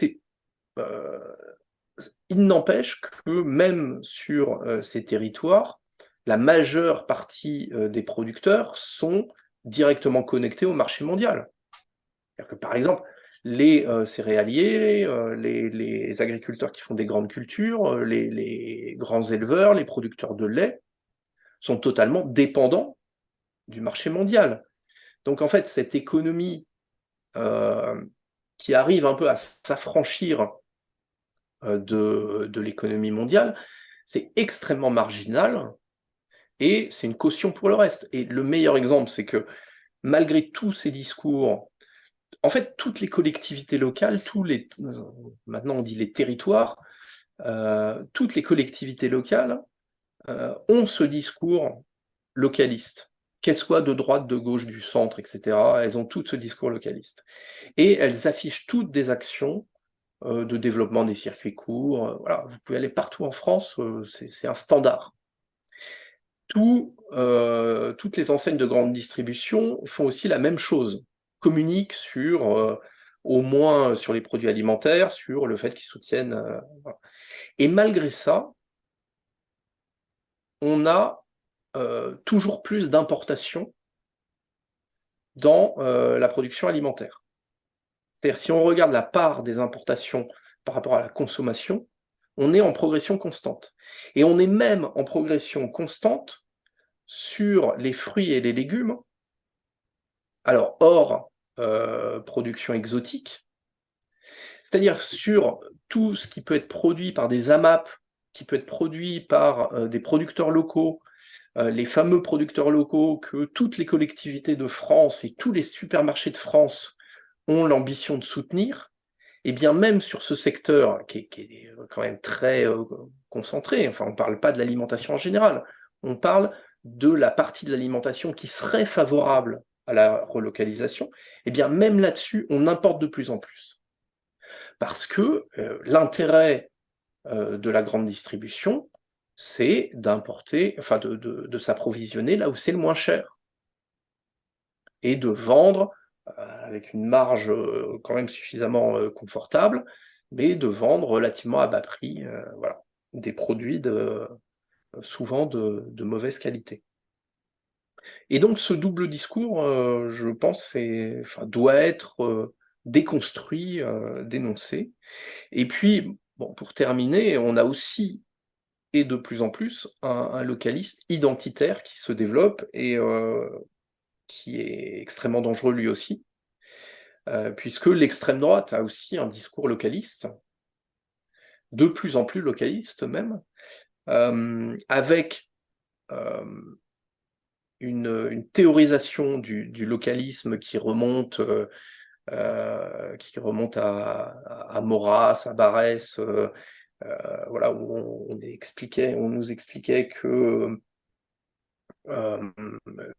il n'empêche que même sur ces territoires, la majeure partie des producteurs sont directement connectés au marché mondial. C'est-à-dire que, par exemple, les céréaliers, les agriculteurs qui font des grandes cultures, les grands éleveurs, les producteurs de lait, sont totalement dépendants du marché mondial. Donc en fait, cette économie qui arrive un peu à s'affranchir de l'économie mondiale, c'est extrêmement marginal, et c'est une caution pour le reste. Et le meilleur exemple, c'est que malgré tous ces discours, en fait, toutes les collectivités locales, maintenant on dit les territoires, toutes les collectivités locales ont ce discours localiste, qu'elles soient de droite, de gauche, du centre, etc. Elles ont toutes ce discours localiste. Et elles affichent toutes des actions de développement des circuits courts. Voilà, vous pouvez aller partout en France, c'est un standard. Toutes les enseignes de grande distribution font aussi la même chose, communiquent au moins sur les produits alimentaires, sur le fait qu'ils soutiennent. Voilà. Et malgré ça, on a toujours plus d'importations dans la production alimentaire. C'est-à-dire, si on regarde la part des importations par rapport à la consommation, on est en progression constante. Et on est même en progression constante sur les fruits et les légumes. Alors, hors production exotique, c'est-à-dire sur tout ce qui peut être produit par des AMAP, qui peut être produit par des producteurs locaux, les fameux producteurs locaux que toutes les collectivités de France et tous les supermarchés de France ont l'ambition de soutenir, et bien même sur ce secteur qui est quand même très concentré, enfin on ne parle pas de l'alimentation en général, on parle de la partie de l'alimentation qui serait favorable à la relocalisation, et bien même là-dessus, on importe de plus en plus. Parce que l'intérêt de la grande distribution, c'est d'importer, enfin de s'approvisionner là où c'est le moins cher, et de vendre avec une marge quand même suffisamment confortable, mais de vendre relativement à bas prix, voilà, des produits souvent de mauvaise qualité. Et donc ce double discours, je pense, enfin, doit être déconstruit, dénoncé. Et puis, bon, pour terminer, on a aussi, et de plus en plus, un localisme identitaire qui se développe et qui est extrêmement dangereux lui aussi, puisque l'extrême droite a aussi un discours localiste, de plus en plus localiste même, avec une théorisation du localisme qui remonte à Maurras, à Barrès, voilà, où on nous expliquait que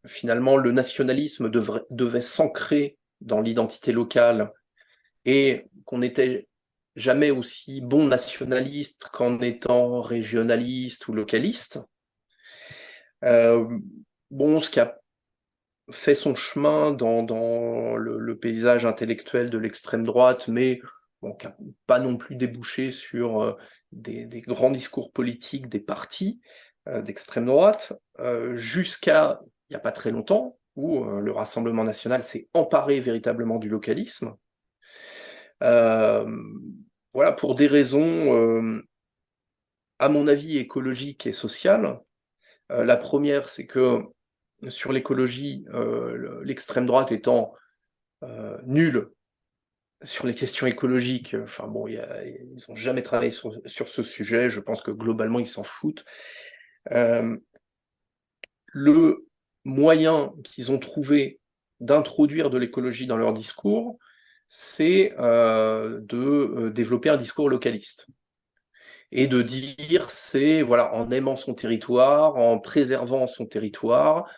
finalement le nationalisme devait s'ancrer dans l'identité locale et qu'on n'était jamais aussi bon nationaliste qu'en étant régionaliste ou localiste. Bon, ce qui a fait son chemin dans le paysage intellectuel de l'extrême droite, mais bon, qui n'a pas non plus débouché sur des grands discours politiques des partis d'extrême droite, jusqu'à il n'y a pas très longtemps, où le Rassemblement national s'est emparé véritablement du localisme. Voilà, pour des raisons, à mon avis, écologiques et sociales. La première, c'est que sur l'écologie, l'extrême droite étant nulle sur les questions écologiques, enfin bon, ils n'ont jamais travaillé sur ce sujet, je pense que globalement ils s'en foutent. Le moyen qu'ils ont trouvé d'introduire de l'écologie dans leur discours, c'est de développer un discours localiste. Et de dire, c'est voilà, en aimant son territoire, en préservant son territoire,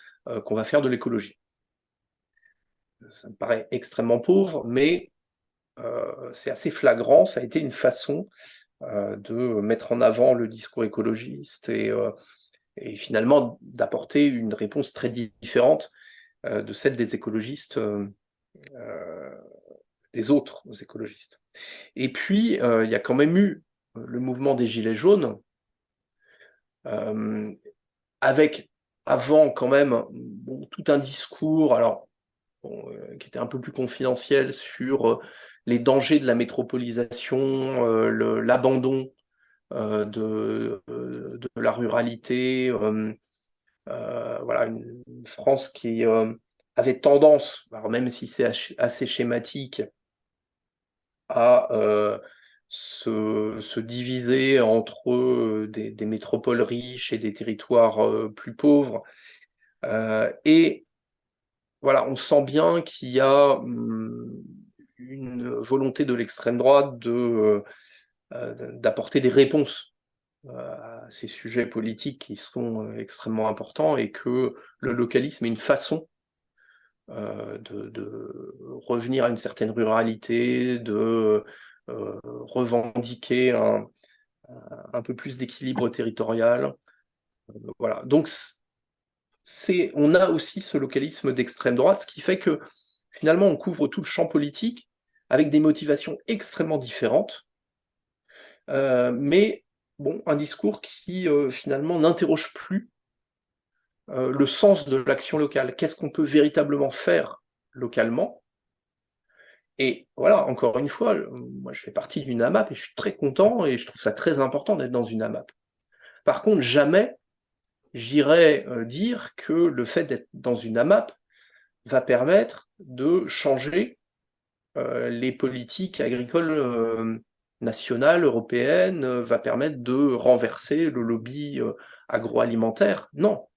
qu'on va faire de l'écologie. Ça me paraît extrêmement pauvre, mais c'est assez flagrant, ça a été une façon de mettre en avant le discours écologiste et finalement d'apporter une réponse très différente de celle des écologistes, des autres écologistes. Et puis, il y a quand même eu le mouvement des Gilets jaunes, avec avant quand même bon, tout un discours, alors bon, qui était un peu plus confidentiel sur les dangers de la métropolisation, l'abandon de la ruralité, voilà, une France qui avait tendance, alors même si c'est assez schématique, à se diviser entre des métropoles riches et des territoires plus pauvres. Et voilà, on sent bien qu'il y a une volonté de l'extrême droite d'apporter des réponses à ces sujets politiques qui sont extrêmement importants et que le localisme est une façon de revenir à une certaine ruralité, de revendiquer un peu plus d'équilibre territorial. Voilà. Donc, on a aussi ce localisme d'extrême droite, ce qui fait que finalement on couvre tout le champ politique avec des motivations extrêmement différentes, mais bon, un discours qui finalement n'interroge plus le sens de l'action locale. Qu'est-ce qu'on peut véritablement faire localement? Et voilà, encore une fois, moi je fais partie d'une AMAP et je suis très content et je trouve ça très important d'être dans une AMAP. Par contre, jamais j'irais dire que le fait d'être dans une AMAP va permettre de changer les politiques agricoles nationales, européennes, va permettre de renverser le lobby agroalimentaire. Non,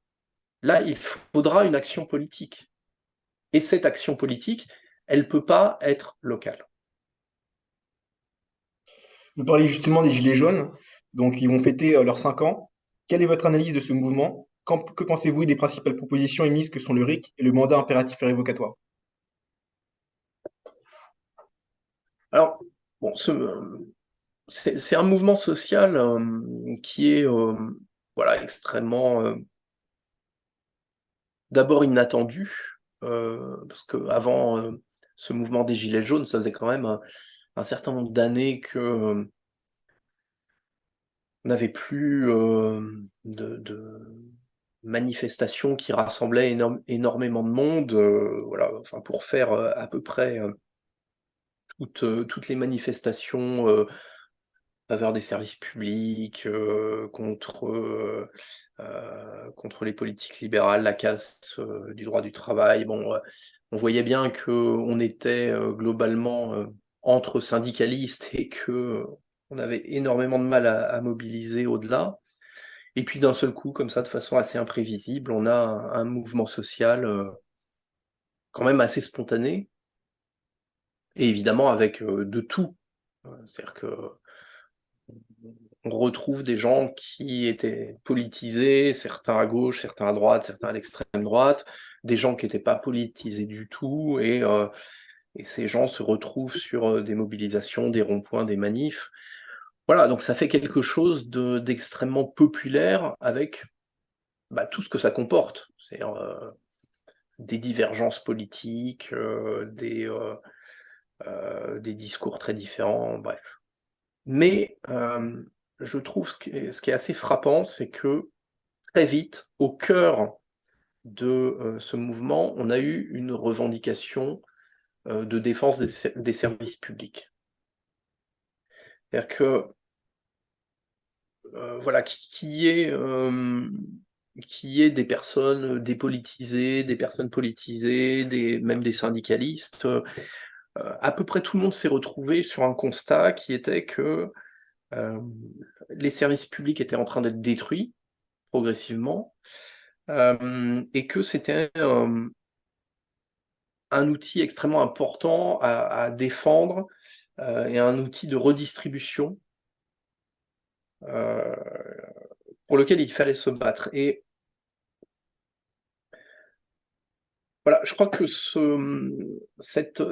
là, il faudra une action politique. Et cette action politique, elle ne peut pas être locale. Vous parlez justement des Gilets jaunes, donc ils vont fêter leurs 5 ans. Quelle est votre analyse de ce mouvement? Que pensez-vous des principales propositions émises que sont le RIC et le mandat impératif et révocatoire? Alors, bon, c'est un mouvement social qui est voilà, extrêmement d'abord inattendu, parce qu'avant ce mouvement des Gilets jaunes, ça faisait quand même un certain nombre d'années que on n'avait plus de manifestations qui rassemblaient énormément de monde, voilà, enfin pour faire à peu près toutes les manifestations faveur des services publics, contre les politiques libérales, la casse, du droit du travail. Bon, on voyait bien qu'on était, globalement, entre syndicalistes et qu'on avait énormément de mal à mobiliser au-delà. Et puis d'un seul coup, comme ça, de façon assez imprévisible, on a un mouvement social, quand même assez spontané et évidemment avec, de tout. C'est-à-dire que on retrouve des gens qui étaient politisés, certains à gauche, certains à droite, certains à l'extrême droite, des gens qui n'étaient pas politisés du tout, et ces gens se retrouvent sur des mobilisations, des ronds-points, des manifs. Voilà, donc ça fait quelque chose d'extrêmement populaire avec bah, tout ce que ça comporte. C'est-à-dire des divergences politiques, des discours très différents, bref. Mais je trouve ce qui est assez frappant, c'est que très vite, au cœur de ce mouvement, on a eu une revendication de défense des services publics. C'est-à-dire que, voilà, qui est des personnes dépolitisées, des personnes politisées, même des syndicalistes, à peu près tout le monde s'est retrouvé sur un constat qui était que les services publics étaient en train d'être détruits progressivement, et que c'était un outil extrêmement important à défendre, et un outil de redistribution, heu, pour lequel il fallait se battre. Et voilà, je crois que cette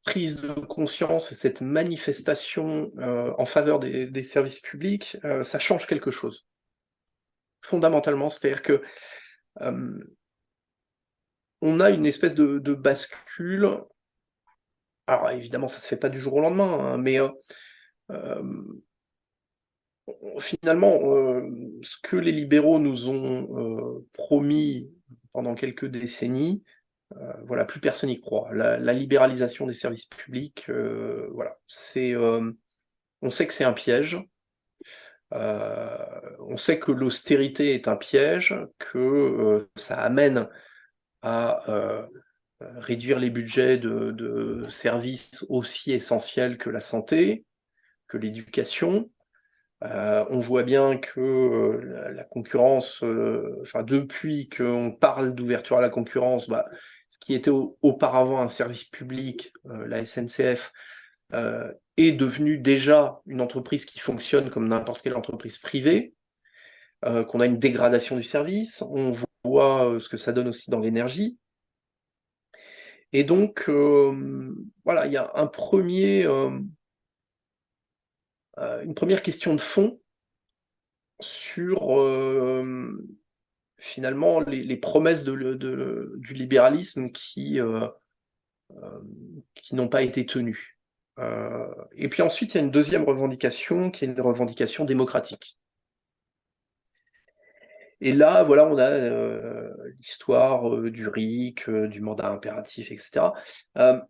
prise de conscience et cette manifestation, en faveur des services publics, ça change quelque chose, fondamentalement. C'est-à-dire que, hem, on a une espèce de bascule. Alors évidemment, ça se fait pas du jour au lendemain, hein, mais hem, finalement, ce que les libéraux nous ont promis pendant quelques décennies, voilà, plus personne n'y croit. La libéralisation des services publics, voilà, on sait que c'est un piège, on sait que l'austérité est un piège, que, ça amène à, réduire les budgets de services aussi essentiels que la santé, que l'éducation. On voit bien que, la concurrence, enfin depuis qu'on parle d'ouverture à la concurrence, bah, ce qui était auparavant un service public, la SNCF, est devenu déjà une entreprise qui fonctionne comme n'importe quelle entreprise privée, qu'on a une dégradation du service. On voit, ce que ça donne aussi dans l'énergie. Et donc, voilà, il y a une première question de fond sur, finalement les promesses du libéralisme qui n'ont pas été tenues. Et puis ensuite, il y a une deuxième revendication qui est une revendication démocratique. Et là, voilà, on a, l'histoire, du RIC, du mandat impératif, et cetera. Hem,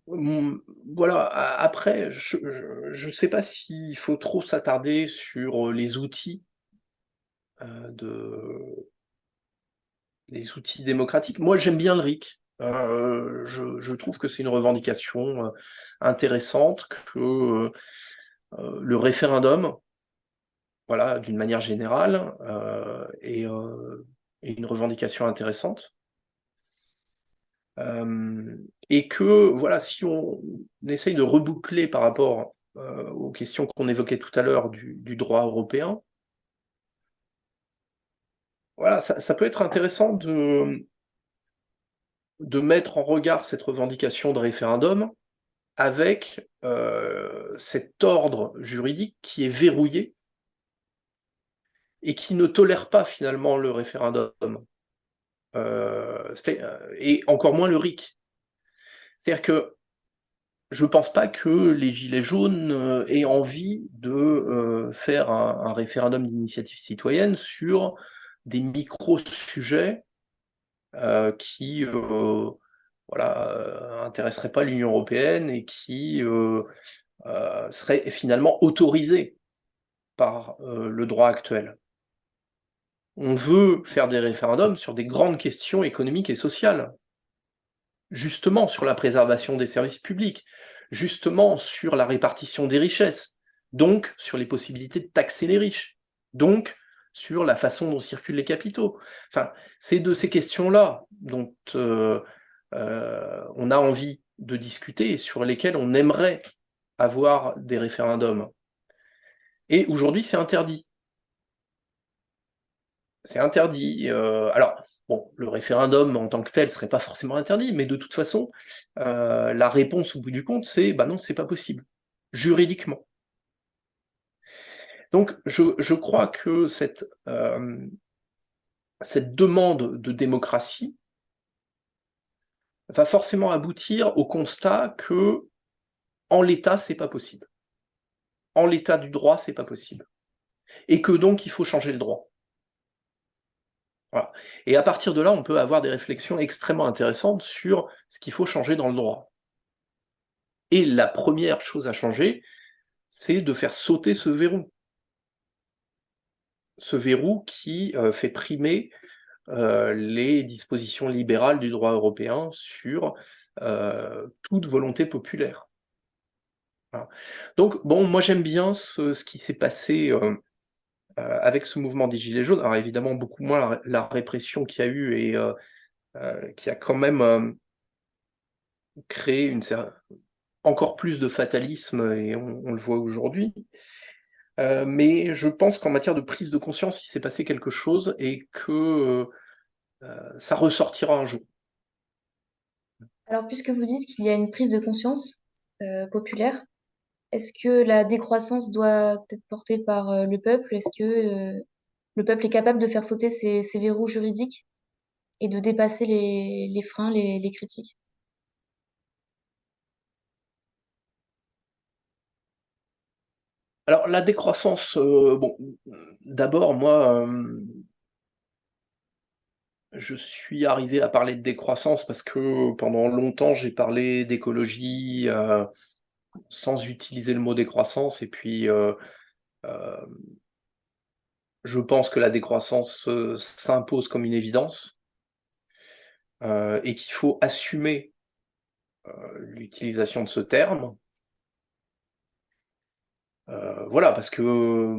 voilà, après, je sais pas s'il faut trop s'attarder sur, les outils, de les outils démocratiques. Moi, j'aime bien le RIC. Je trouve que c'est une revendication intéressante, que le référendum, voilà, d'une manière générale, est une revendication intéressante. Et que, voilà, si on essaye de reboucler par rapport aux questions qu'on évoquait tout à l'heure du droit européen, voilà, ça peut être intéressant de mettre en regard cette revendication de référendum avec cet ordre juridique qui est verrouillé et qui ne tolère pas finalement le référendum, et encore moins le RIC. C'est-à-dire que je pense pas que les gilets jaunes aient envie de faire un référendum d'initiative citoyenne sur des micro-sujets qui voilà, intéresseraient pas l'Union européenne et qui seraient finalement autorisés par le droit actuel. On veut faire des référendums sur des grandes questions économiques et sociales, justement sur la préservation des services publics, justement sur la répartition des richesses, donc sur les possibilités de taxer les riches, donc sur la façon dont circulent les capitaux. Enfin, c'est de ces questions-là dont on a envie de discuter et sur lesquelles on aimerait avoir des référendums. Et aujourd'hui, c'est interdit. C'est interdit. Alors, bon, le référendum en tant que tel serait pas forcément interdit, mais de toute façon, la réponse au bout du compte, c'est bah non, c'est pas possible, juridiquement. Donc, je crois que cette demande de démocratie va forcément aboutir au constat que, en l'état, c'est pas possible. En l'état du droit, c'est pas possible. Et que donc, il faut changer le droit. Voilà. Et à partir de là, on peut avoir des réflexions extrêmement intéressantes sur ce qu'il faut changer dans le droit. Et la première chose à changer, c'est de faire sauter ce verrou. Ce verrou qui fait primer les dispositions libérales du droit européen sur toute volonté populaire. Voilà. Donc, bon, moi j'aime bien ce qui s'est passé avec ce mouvement des Gilets jaunes. Alors évidemment, beaucoup moins la répression qu'il y a eu et qui a quand même créé encore plus de fatalisme, et on le voit aujourd'hui. Mais je pense qu'en matière de prise de conscience, il s'est passé quelque chose et que ça ressortira un jour. Alors, puisque vous dites qu'il y a une prise de conscience populaire, est-ce que la décroissance doit être portée par le peuple? Est-ce que le peuple est capable de faire sauter ces verrous juridiques et de dépasser les freins, les critiques? Alors la décroissance, bon, d'abord moi, je suis arrivé à parler de décroissance parce que pendant longtemps j'ai parlé d'écologie sans utiliser le mot décroissance, et puis je pense que la décroissance s'impose comme une évidence, et qu'il faut assumer l'utilisation de ce terme. Voilà, parce que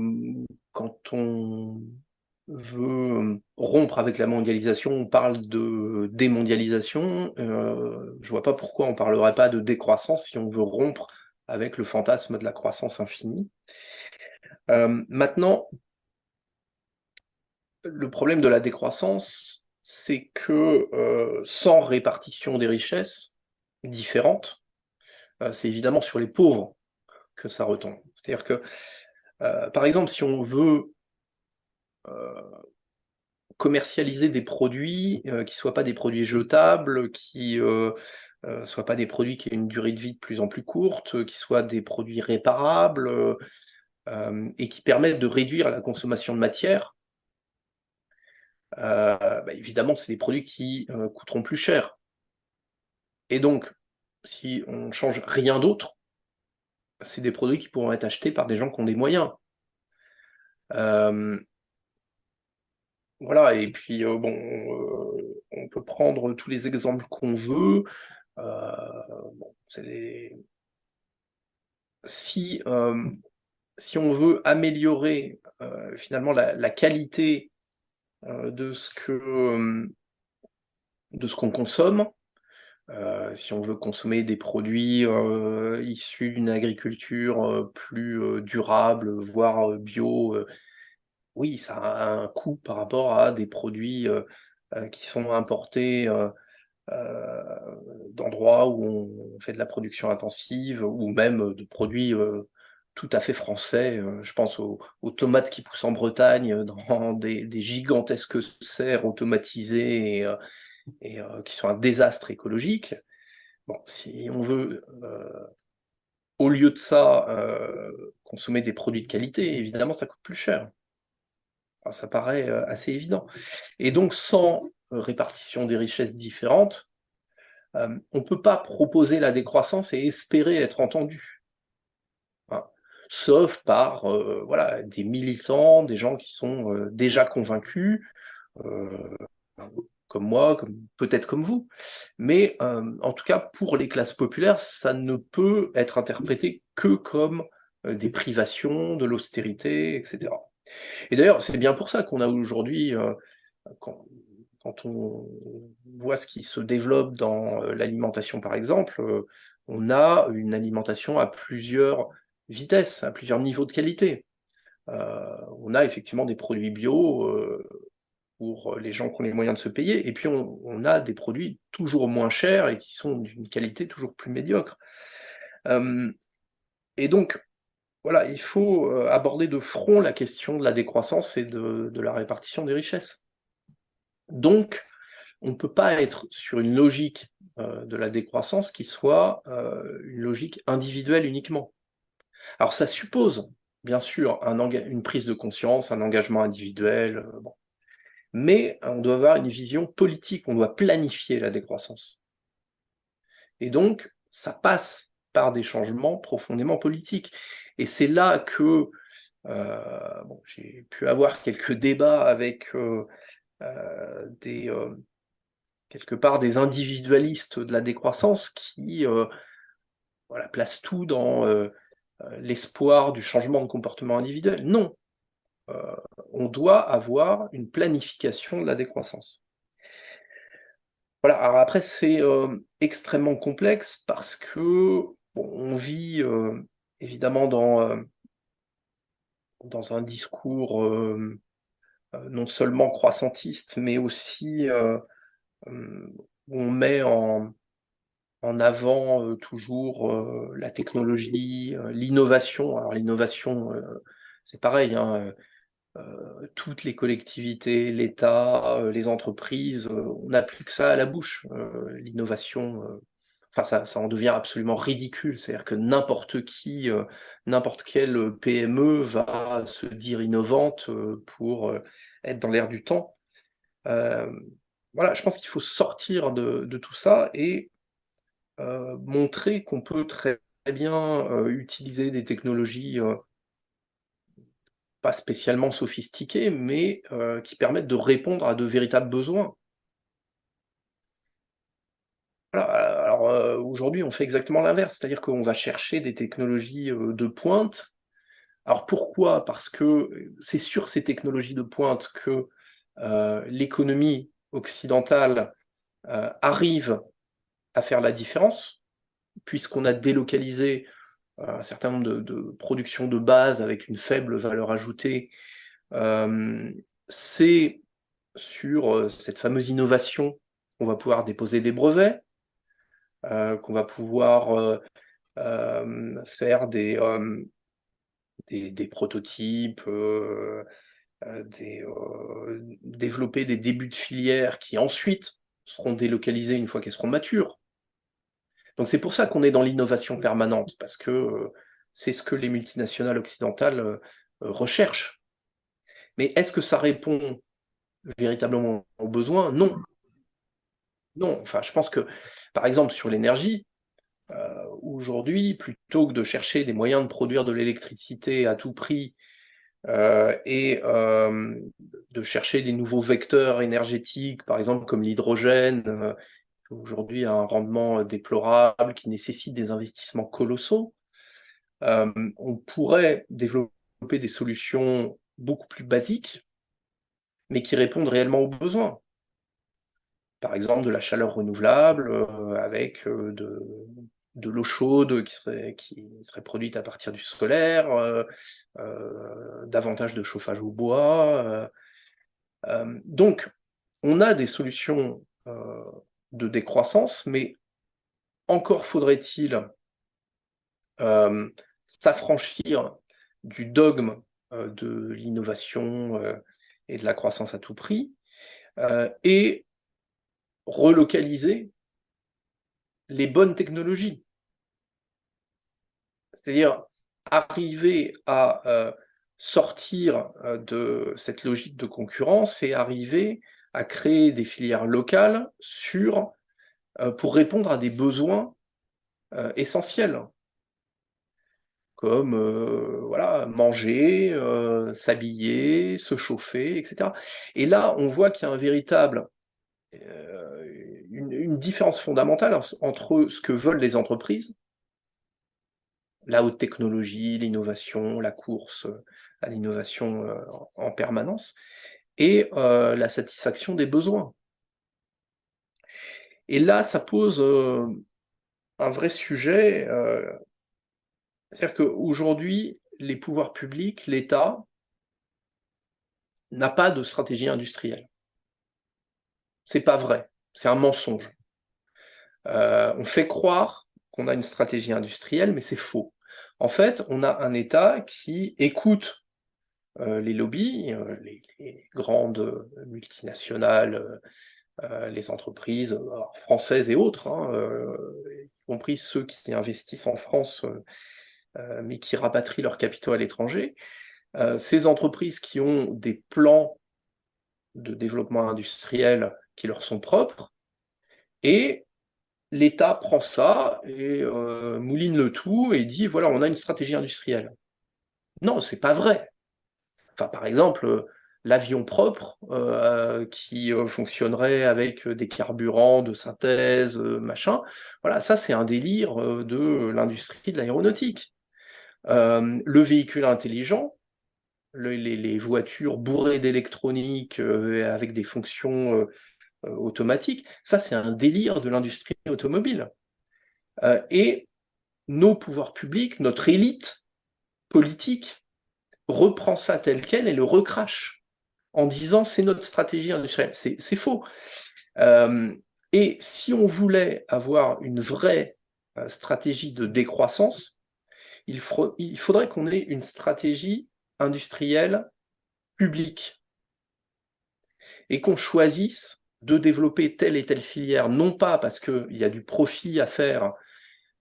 quand on veut rompre avec la mondialisation, on parle de démondialisation. Je vois pas pourquoi on parlerait pas de décroissance si on veut rompre avec le fantasme de la croissance infinie. Maintenant, le problème de la décroissance, c'est que sans répartition des richesses différentes, c'est évidemment sur les pauvres que ça retombe. C'est-à-dire que, par exemple, si on veut commercialiser des produits qui soient pas des produits jetables, qui soient pas des produits qui aient une durée de vie de plus en plus courte, qui soient des produits réparables, et qui permettent de réduire la consommation de matière, bah, évidemment, c'est des produits qui coûteront plus cher. Et donc, si on ne change rien d'autre, c'est des produits qui pourront être achetés par des gens qui ont des moyens. Voilà, et puis bon, on peut prendre tous les exemples qu'on veut. Bon, si on veut améliorer finalement la qualité de ce qu'on consomme, si on veut consommer des produits issus d'une agriculture plus durable, voire bio, oui, ça a un coût par rapport à des produits qui sont importés d'endroits où on fait de la production intensive, ou même de produits tout à fait français. Je pense aux tomates qui poussent en Bretagne dans des gigantesques serres automatisées et qui sont un désastre écologique. Bon, si on veut, au lieu de ça, consommer des produits de qualité, évidemment, ça coûte plus cher. Alors, ça paraît assez évident. Et donc, sans répartition des richesses différentes, on ne peut pas proposer la décroissance et espérer être entendu. Hein. Sauf par voilà, des militants, des gens qui sont déjà convaincus, euh, comme moi, peut-être comme vous. Mais en tout cas, pour les classes populaires, ça ne peut être interprété que comme des privations, de l'austérité, etc. Et d'ailleurs, c'est bien pour ça qu'on a aujourd'hui, quand, quand on voit ce qui se développe dans l'alimentation, par exemple, on a une alimentation à plusieurs vitesses, à plusieurs niveaux de qualité. On a effectivement des produits bio pour les gens qui ont les moyens de se payer, et puis on a des produits toujours moins chers et qui sont d'une qualité toujours plus médiocre. Et donc, voilà, il faut aborder de front la question de la décroissance et de la répartition des richesses. Donc, on ne peut pas être sur une logique de la décroissance qui soit une logique individuelle uniquement. Alors ça suppose, bien sûr, une prise de conscience, un engagement individuel, bon. Mais on doit avoir une vision politique, on doit planifier la décroissance. Et donc, ça passe par des changements profondément politiques. Et c'est là que bon, j'ai pu avoir quelques débats avec quelque part des individualistes de la décroissance qui voilà, placent tout dans l'espoir du changement de comportement individuel. Non, on doit avoir une planification de la décroissance. Voilà, alors après c'est extrêmement complexe parce que bon, on vit évidemment dans un discours non seulement croissantiste, mais aussi où on met en avant toujours la technologie, l'innovation. Alors l'innovation, c'est pareil, hein, toutes les collectivités, l'État, les entreprises, on n'a plus que ça à la bouche. L'innovation, enfin ça en devient absolument ridicule. C'est-à-dire que n'importe qui, n'importe quelle PME va se dire innovante pour être dans l'air du temps. Voilà, je pense qu'il faut sortir de tout ça et montrer qu'on peut très bien utiliser des technologies pas spécialement sophistiquées, mais qui permettent de répondre à de véritables besoins. Voilà, alors aujourd'hui, on fait exactement l'inverse, c'est-à-dire qu'on va chercher des technologies de pointe. Alors pourquoi? Parce que c'est sur ces technologies de pointe que l'économie occidentale arrive à faire la différence, puisqu'on a délocalisé un certain nombre de productions de base avec une faible valeur ajoutée. C'est sur cette fameuse innovation qu'on va pouvoir déposer des brevets, qu'on va pouvoir faire des prototypes, développer des débuts de filière qui ensuite seront délocalisés une fois qu'elles seront matures. Donc c'est pour ça qu'on est dans l'innovation permanente, parce que c'est ce que les multinationales occidentales recherchent. Mais est-ce que ça répond véritablement aux besoins? Non. Non, enfin je pense que, par exemple, sur l'énergie, aujourd'hui, plutôt que de chercher des moyens de produire de l'électricité à tout prix et de chercher des nouveaux vecteurs énergétiques, par exemple comme l'hydrogène, qui aujourd'hui a un rendement déplorable, qui nécessite des investissements colossaux. On pourrait développer des solutions beaucoup plus basiques, mais qui répondent réellement aux besoins. Par exemple, de la chaleur renouvelable, avec de l'eau chaude qui serait produite à partir du solaire, davantage de chauffage au bois. Donc, on a des solutions de décroissance, mais encore faudrait-il s'affranchir du dogme de l'innovation et de la croissance à tout prix, et relocaliser les bonnes technologies. C'est-à-dire arriver à sortir de cette logique de concurrence et arriver à créer des filières locales pour répondre à des besoins essentiels, comme voilà, manger, s'habiller, se chauffer, etc. Et là, on voit qu'il y a une différence fondamentale entre ce que veulent les entreprises, la haute technologie, l'innovation, la course à l'innovation en permanence, et la satisfaction des besoins. Et là, ça pose un vrai sujet, c'est-à-dire qu'aujourd'hui, les pouvoirs publics, l'État, n'a pas de stratégie industrielle. C'est pas vrai, c'est un mensonge. On fait croire qu'on a une stratégie industrielle, mais c'est faux. En fait, on a un État qui écoute les lobbies, les grandes multinationales, les entreprises françaises et autres, hein, y compris ceux qui investissent en France, mais qui rapatrient leurs capitaux à l'étranger. Ces entreprises qui ont des plans de développement industriel qui leur sont propres, et l'État prend ça et mouline le tout et dit voilà, on a une stratégie industrielle. Non, c'est pas vrai. Enfin, par exemple, l'avion propre qui fonctionnerait avec des carburants de synthèse, machin, voilà, ça c'est un délire de l'industrie de l'aéronautique. Le véhicule intelligent, les voitures bourrées d'électronique avec des fonctions automatiques, ça c'est un délire de l'industrie automobile. Et nos pouvoirs publics, notre élite politique, reprend ça tel quel et le recrache en disant c'est notre stratégie industrielle. C'est faux. Et si on voulait avoir une vraie stratégie de décroissance, il faudrait qu'on ait une stratégie industrielle publique et qu'on choisisse de développer telle et telle filière, non pas parce qu'il y a du profit à faire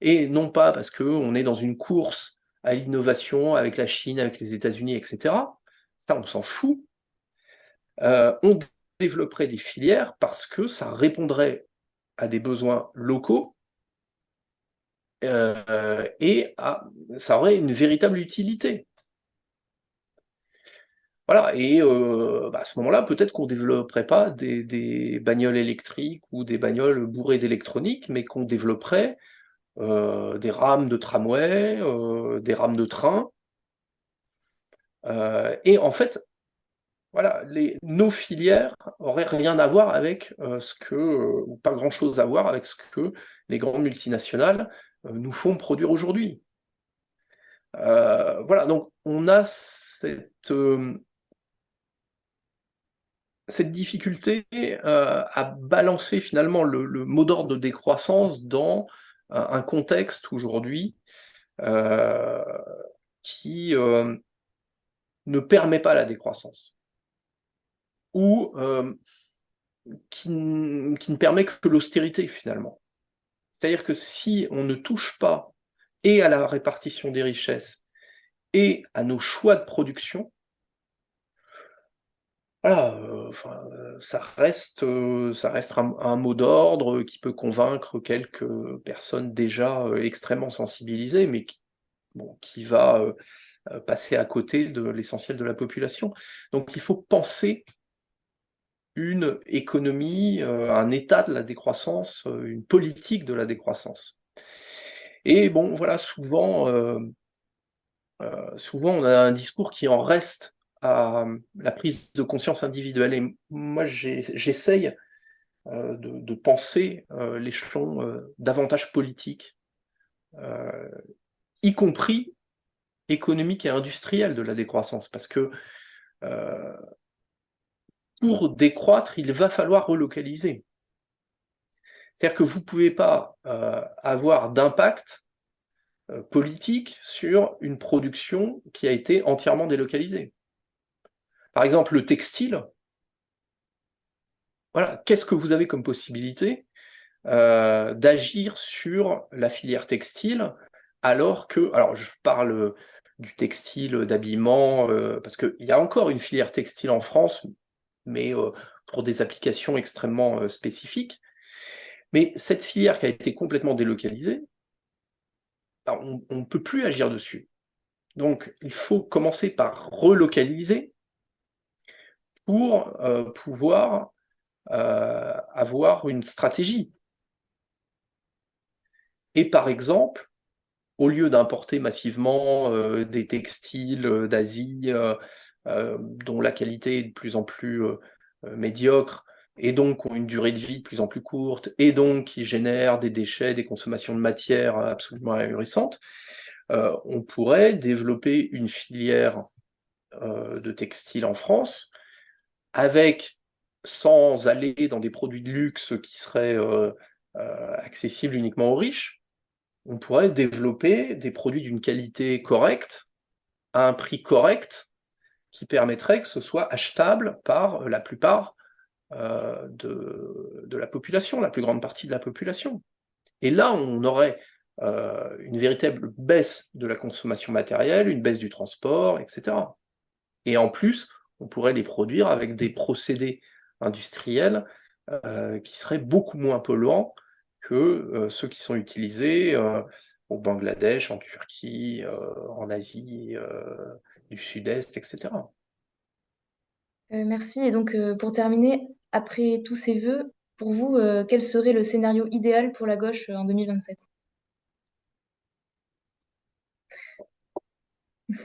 et non pas parce qu'on est dans une course à l'innovation avec la Chine, avec les États-Unis, etc. Ça, on s'en fout. On développerait des filières parce que ça répondrait à des besoins locaux et ça aurait une véritable utilité. Voilà, et à ce moment-là, peut-être qu'on ne développerait pas des bagnoles électriques ou des bagnoles bourrées d'électronique, mais qu'on développerait des rames de tramway, des rames de train. Et en fait, voilà, nos filières auraient rien à voir avec ou pas grand-chose à voir avec ce que les grandes multinationales nous font produire aujourd'hui. Voilà, donc on a cette difficulté à balancer finalement le mot d'ordre de décroissance dans un contexte aujourd'hui qui ne permet pas la décroissance, ou qui ne permet que l'austérité finalement. C'est-à-dire que si on ne touche pas et à la répartition des richesses et à nos choix de production, voilà, ça reste un mot d'ordre qui peut convaincre quelques personnes déjà extrêmement sensibilisées, mais qui va passer à côté de l'essentiel de la population. Donc il faut penser une économie, un état de la décroissance, une politique de la décroissance. Et bon, voilà, souvent on a un discours qui en reste à la prise de conscience individuelle. Et moi, j'essaye de penser l'échelon davantage politique, y compris économique et industriel de la décroissance, parce que pour décroître, il va falloir relocaliser. C'est-à-dire que vous ne pouvez pas avoir d'impact politique sur une production qui a été entièrement délocalisée. Par exemple, le textile, voilà, qu'est-ce que vous avez comme possibilité d'agir sur la filière textile, alors je parle du textile, d'habillement, parce qu'il y a encore une filière textile en France, mais pour des applications extrêmement spécifiques. Mais cette filière qui a été complètement délocalisée, on ne peut plus agir dessus. Donc il faut commencer par relocaliser pour pouvoir avoir une stratégie. Et par exemple, au lieu d'importer massivement des textiles d'Asie dont la qualité est de plus en plus médiocre, et donc ont une durée de vie de plus en plus courte, et donc qui génèrent des déchets, des consommations de matière absolument ahurissantes, on pourrait développer une filière de textile en France, sans aller dans des produits de luxe qui seraient accessibles uniquement aux riches, on pourrait développer des produits d'une qualité correcte, à un prix correct, qui permettrait que ce soit achetable par la plupart de la population, la plus grande partie de la population. Et là, on aurait une véritable baisse de la consommation matérielle, une baisse du transport, etc. Et en plus, on pourrait les produire avec des procédés industriels qui seraient beaucoup moins polluants que ceux qui sont utilisés au Bangladesh, en Turquie, en Asie du Sud-Est, etc. Merci. Et donc, pour terminer, après tous ces vœux, pour vous, quel serait le scénario idéal pour la gauche en 2027?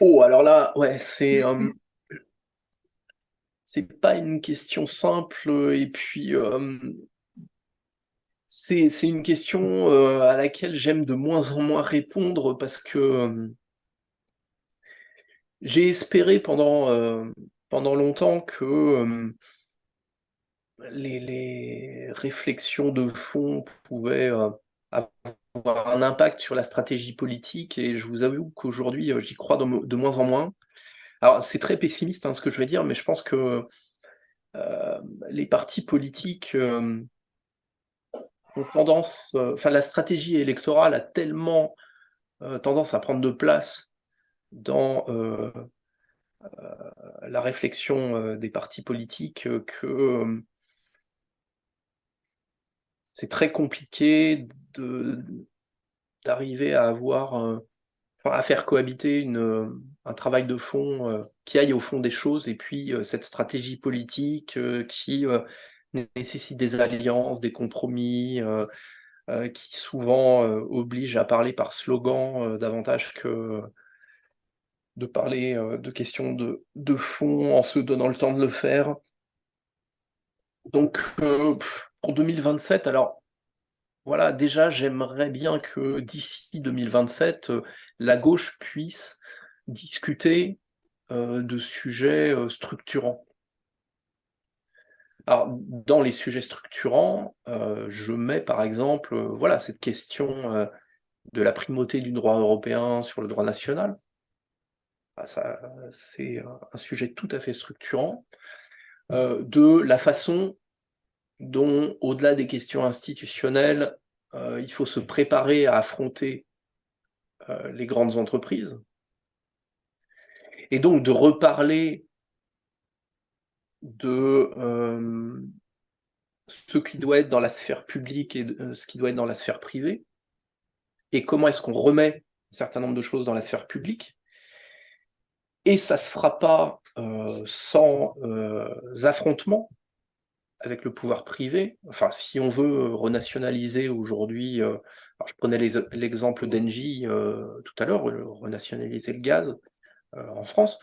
Oh, alors là, ouais, c'est pas une question simple, et puis c'est une question à laquelle j'aime de moins en moins répondre, parce que j'ai espéré pendant longtemps que les réflexions de fond pouvaient avoir un impact sur la stratégie politique, et je vous avoue qu'aujourd'hui, j'y crois de moins en moins. Alors, c'est très pessimiste ce que je vais dire, mais je pense que les partis politiques ont tendance, la stratégie électorale a tellement tendance à prendre de place dans la réflexion des partis politiques que c'est très compliqué d'arriver à à faire cohabiter un travail de fond qui aille au fond des choses, et puis cette stratégie politique qui nécessite des alliances, des compromis, qui souvent oblige à parler par slogan davantage que de parler de questions de fond en se donnant le temps de le faire. Donc pour 2027, alors voilà, déjà j'aimerais bien que d'ici 2027, la gauche puisse discuter de sujets structurants. Alors, dans les sujets structurants, je mets par exemple voilà, cette question de la primauté du droit européen sur le droit national. Ça, c'est un sujet tout à fait structurant. De la façon dont, au-delà des questions institutionnelles, il faut se préparer à affronter les grandes entreprises. Et donc de reparler de ce qui doit être dans la sphère publique et ce qui doit être dans la sphère privée, et comment est-ce qu'on remet un certain nombre de choses dans la sphère publique. et ça se fera pas sans affrontement avec le pouvoir privé. Enfin, si on veut renationaliser aujourd'hui, je prenais l'exemple d'Engie tout à l'heure, renationaliser le gaz en France.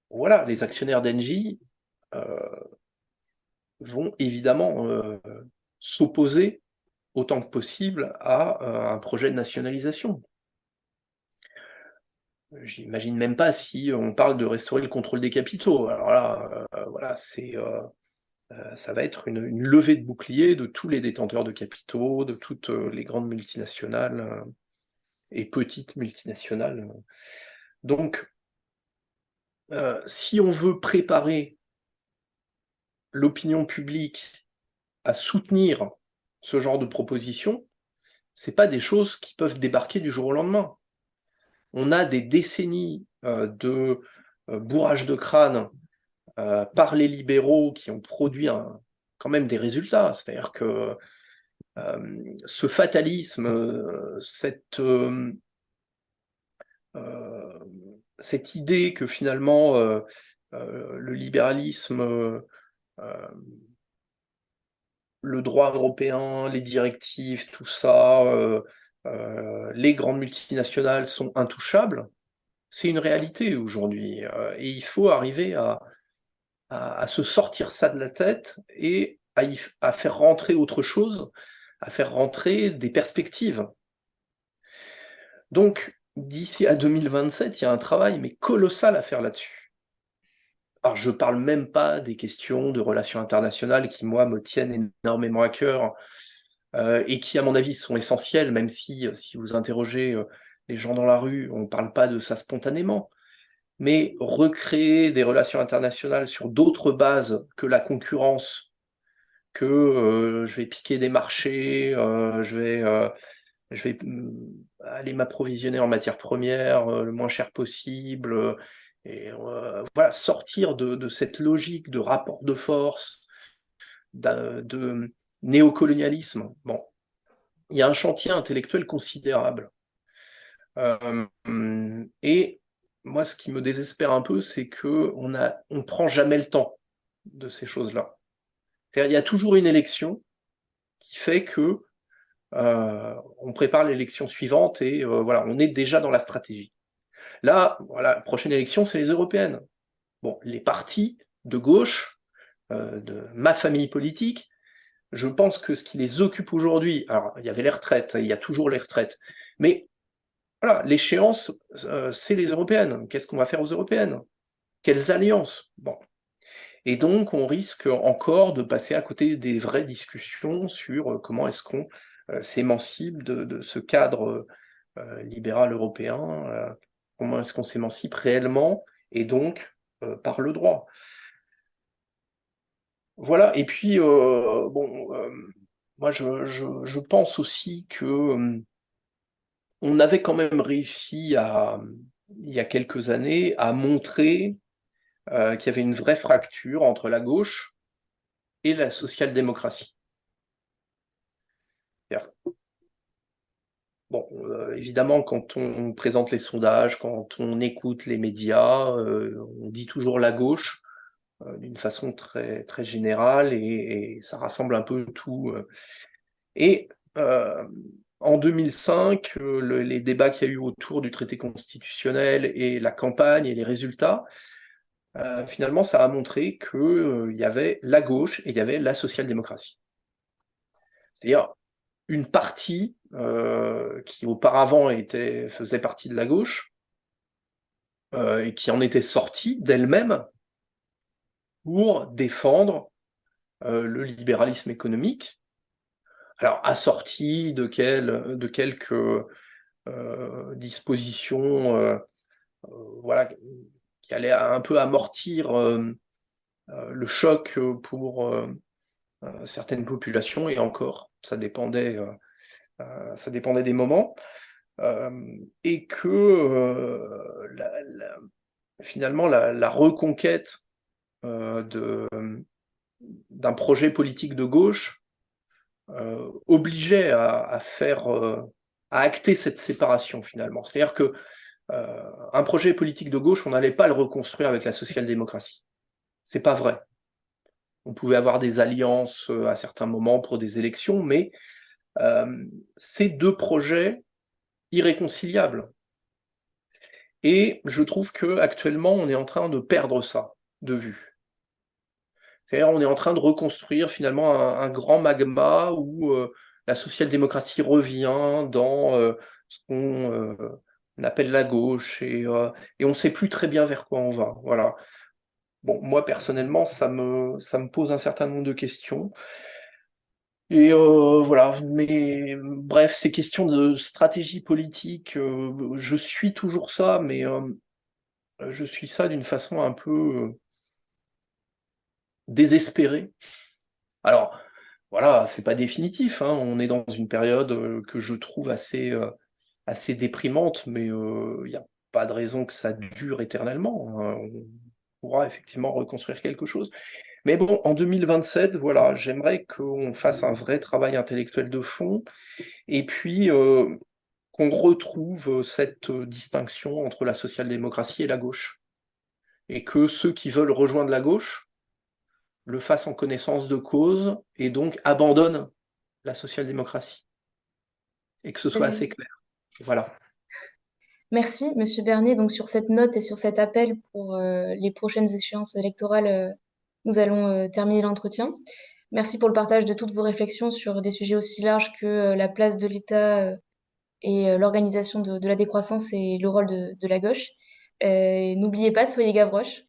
Voilà, les actionnaires d'Engie vont évidemment s'opposer autant que possible à un projet de nationalisation. J'imagine même pas si on parle de restaurer le contrôle des capitaux. Alors là, voilà, ça va être une levée de bouclier de tous les détenteurs de capitaux, de toutes les grandes multinationales et petites multinationales. Donc, si on veut préparer l'opinion publique à soutenir ce genre de propositions, c'est pas des choses qui peuvent débarquer du jour au lendemain. On a des décennies de bourrage de crâne par les libéraux qui ont produit quand même des résultats. C'est-à-dire que ce fatalisme, cette idée que finalement le libéralisme, le droit européen, les directives, tout ça, les grandes multinationales sont intouchables, c'est une réalité aujourd'hui. Et il faut arriver à se sortir ça de la tête et à faire rentrer autre chose, à faire rentrer des perspectives. Donc, d'ici à 2027, il y a un travail mais colossal à faire là-dessus. Alors, je parle même pas des questions de relations internationales qui, moi, me tiennent énormément à cœur et qui, à mon avis, sont essentielles, même si vous interrogez les gens dans la rue, on ne parle pas de ça spontanément. Mais recréer des relations internationales sur d'autres bases que la concurrence, que je vais piquer des marchés, je vais aller m'approvisionner en matières premières le moins cher possible, et voilà, sortir de cette logique de rapport de force, de néocolonialisme. Bon, il y a un chantier intellectuel considérable. Et moi, ce qui me désespère un peu, c'est qu'on prend jamais le temps de ces choses-là. C'est-à-dire, il y a toujours une élection qui fait que on prépare l'élection suivante et voilà, on est déjà dans la stratégie. Là, voilà, la prochaine élection, c'est les européennes. Bon, les partis de gauche, de ma famille politique, je pense que ce qui les occupe aujourd'hui, alors il y avait les retraites, il y a toujours les retraites, mais voilà, l'échéance, c'est les européennes. Qu'est-ce qu'on va faire aux européennes? Quelles alliances? Bon. Et donc, on risque encore de passer à côté des vraies discussions sur comment est-ce qu'on s'émancipe de ce cadre libéral européen, comment est-ce qu'on s'émancipe réellement, et donc par le droit. Voilà, et puis, bon, moi je pense aussi que on avait quand même réussi il y a quelques années, à montrer qu'il y avait une vraie fracture entre la gauche et la social-démocratie. Bon, évidemment, quand on présente les sondages, quand on écoute les médias, on dit toujours la gauche d'une façon très, très générale et ça rassemble un peu tout. Et en 2005, les débats qu'il y a eu autour du traité constitutionnel et la campagne et les résultats, finalement, ça a montré qu'il y avait la gauche et il y avait la social-démocratie. C'est-à-dire une partie qui auparavant faisait partie de la gauche et qui en était sortie d'elle-même pour défendre le libéralisme économique, alors assorti de quelques dispositions voilà, qui allaient un peu amortir le choc pour certaines populations, et encore, ça dépendait des moments, et que finalement la reconquête d'un projet politique de gauche obligeait à acter cette séparation finalement. C'est-à-dire que un projet politique de gauche, on n'allait pas le reconstruire avec la social-démocratie. C'est pas vrai. On pouvait avoir des alliances à certains moments pour des élections, mais c'est deux projets irréconciliables. Et je trouve qu'actuellement, on est en train de perdre ça de vue. C'est-à-dire, on est en train de reconstruire finalement un grand magma où la social-démocratie revient dans ce qu'on appelle la gauche, et on ne sait plus très bien vers quoi on va. Voilà. Bon, moi personnellement, ça me pose un certain nombre de questions. Et voilà, mais bref, ces questions de stratégie politique, je suis toujours ça, mais je suis ça d'une façon un peu désespérée. Alors, voilà, c'est pas définitif, hein, on est dans une période que je trouve assez déprimante, mais il n'y a pas de raison que ça dure éternellement, hein. On pourra effectivement reconstruire quelque chose. Mais bon, en 2027, voilà, j'aimerais qu'on fasse un vrai travail intellectuel de fond, et puis qu'on retrouve cette distinction entre la social-démocratie et la gauche. Et que ceux qui veulent rejoindre la gauche le fassent en connaissance de cause, et donc abandonnent la social-démocratie. Et que ce soit assez clair. Voilà. Merci, Monsieur Bernier. Donc, sur cette note et sur cet appel pour les prochaines échéances électorales, nous allons terminer l'entretien. Merci pour le partage de toutes vos réflexions sur des sujets aussi larges que la place de l'État et l'organisation de la décroissance et le rôle de la gauche. N'oubliez pas, soyez Gavroche.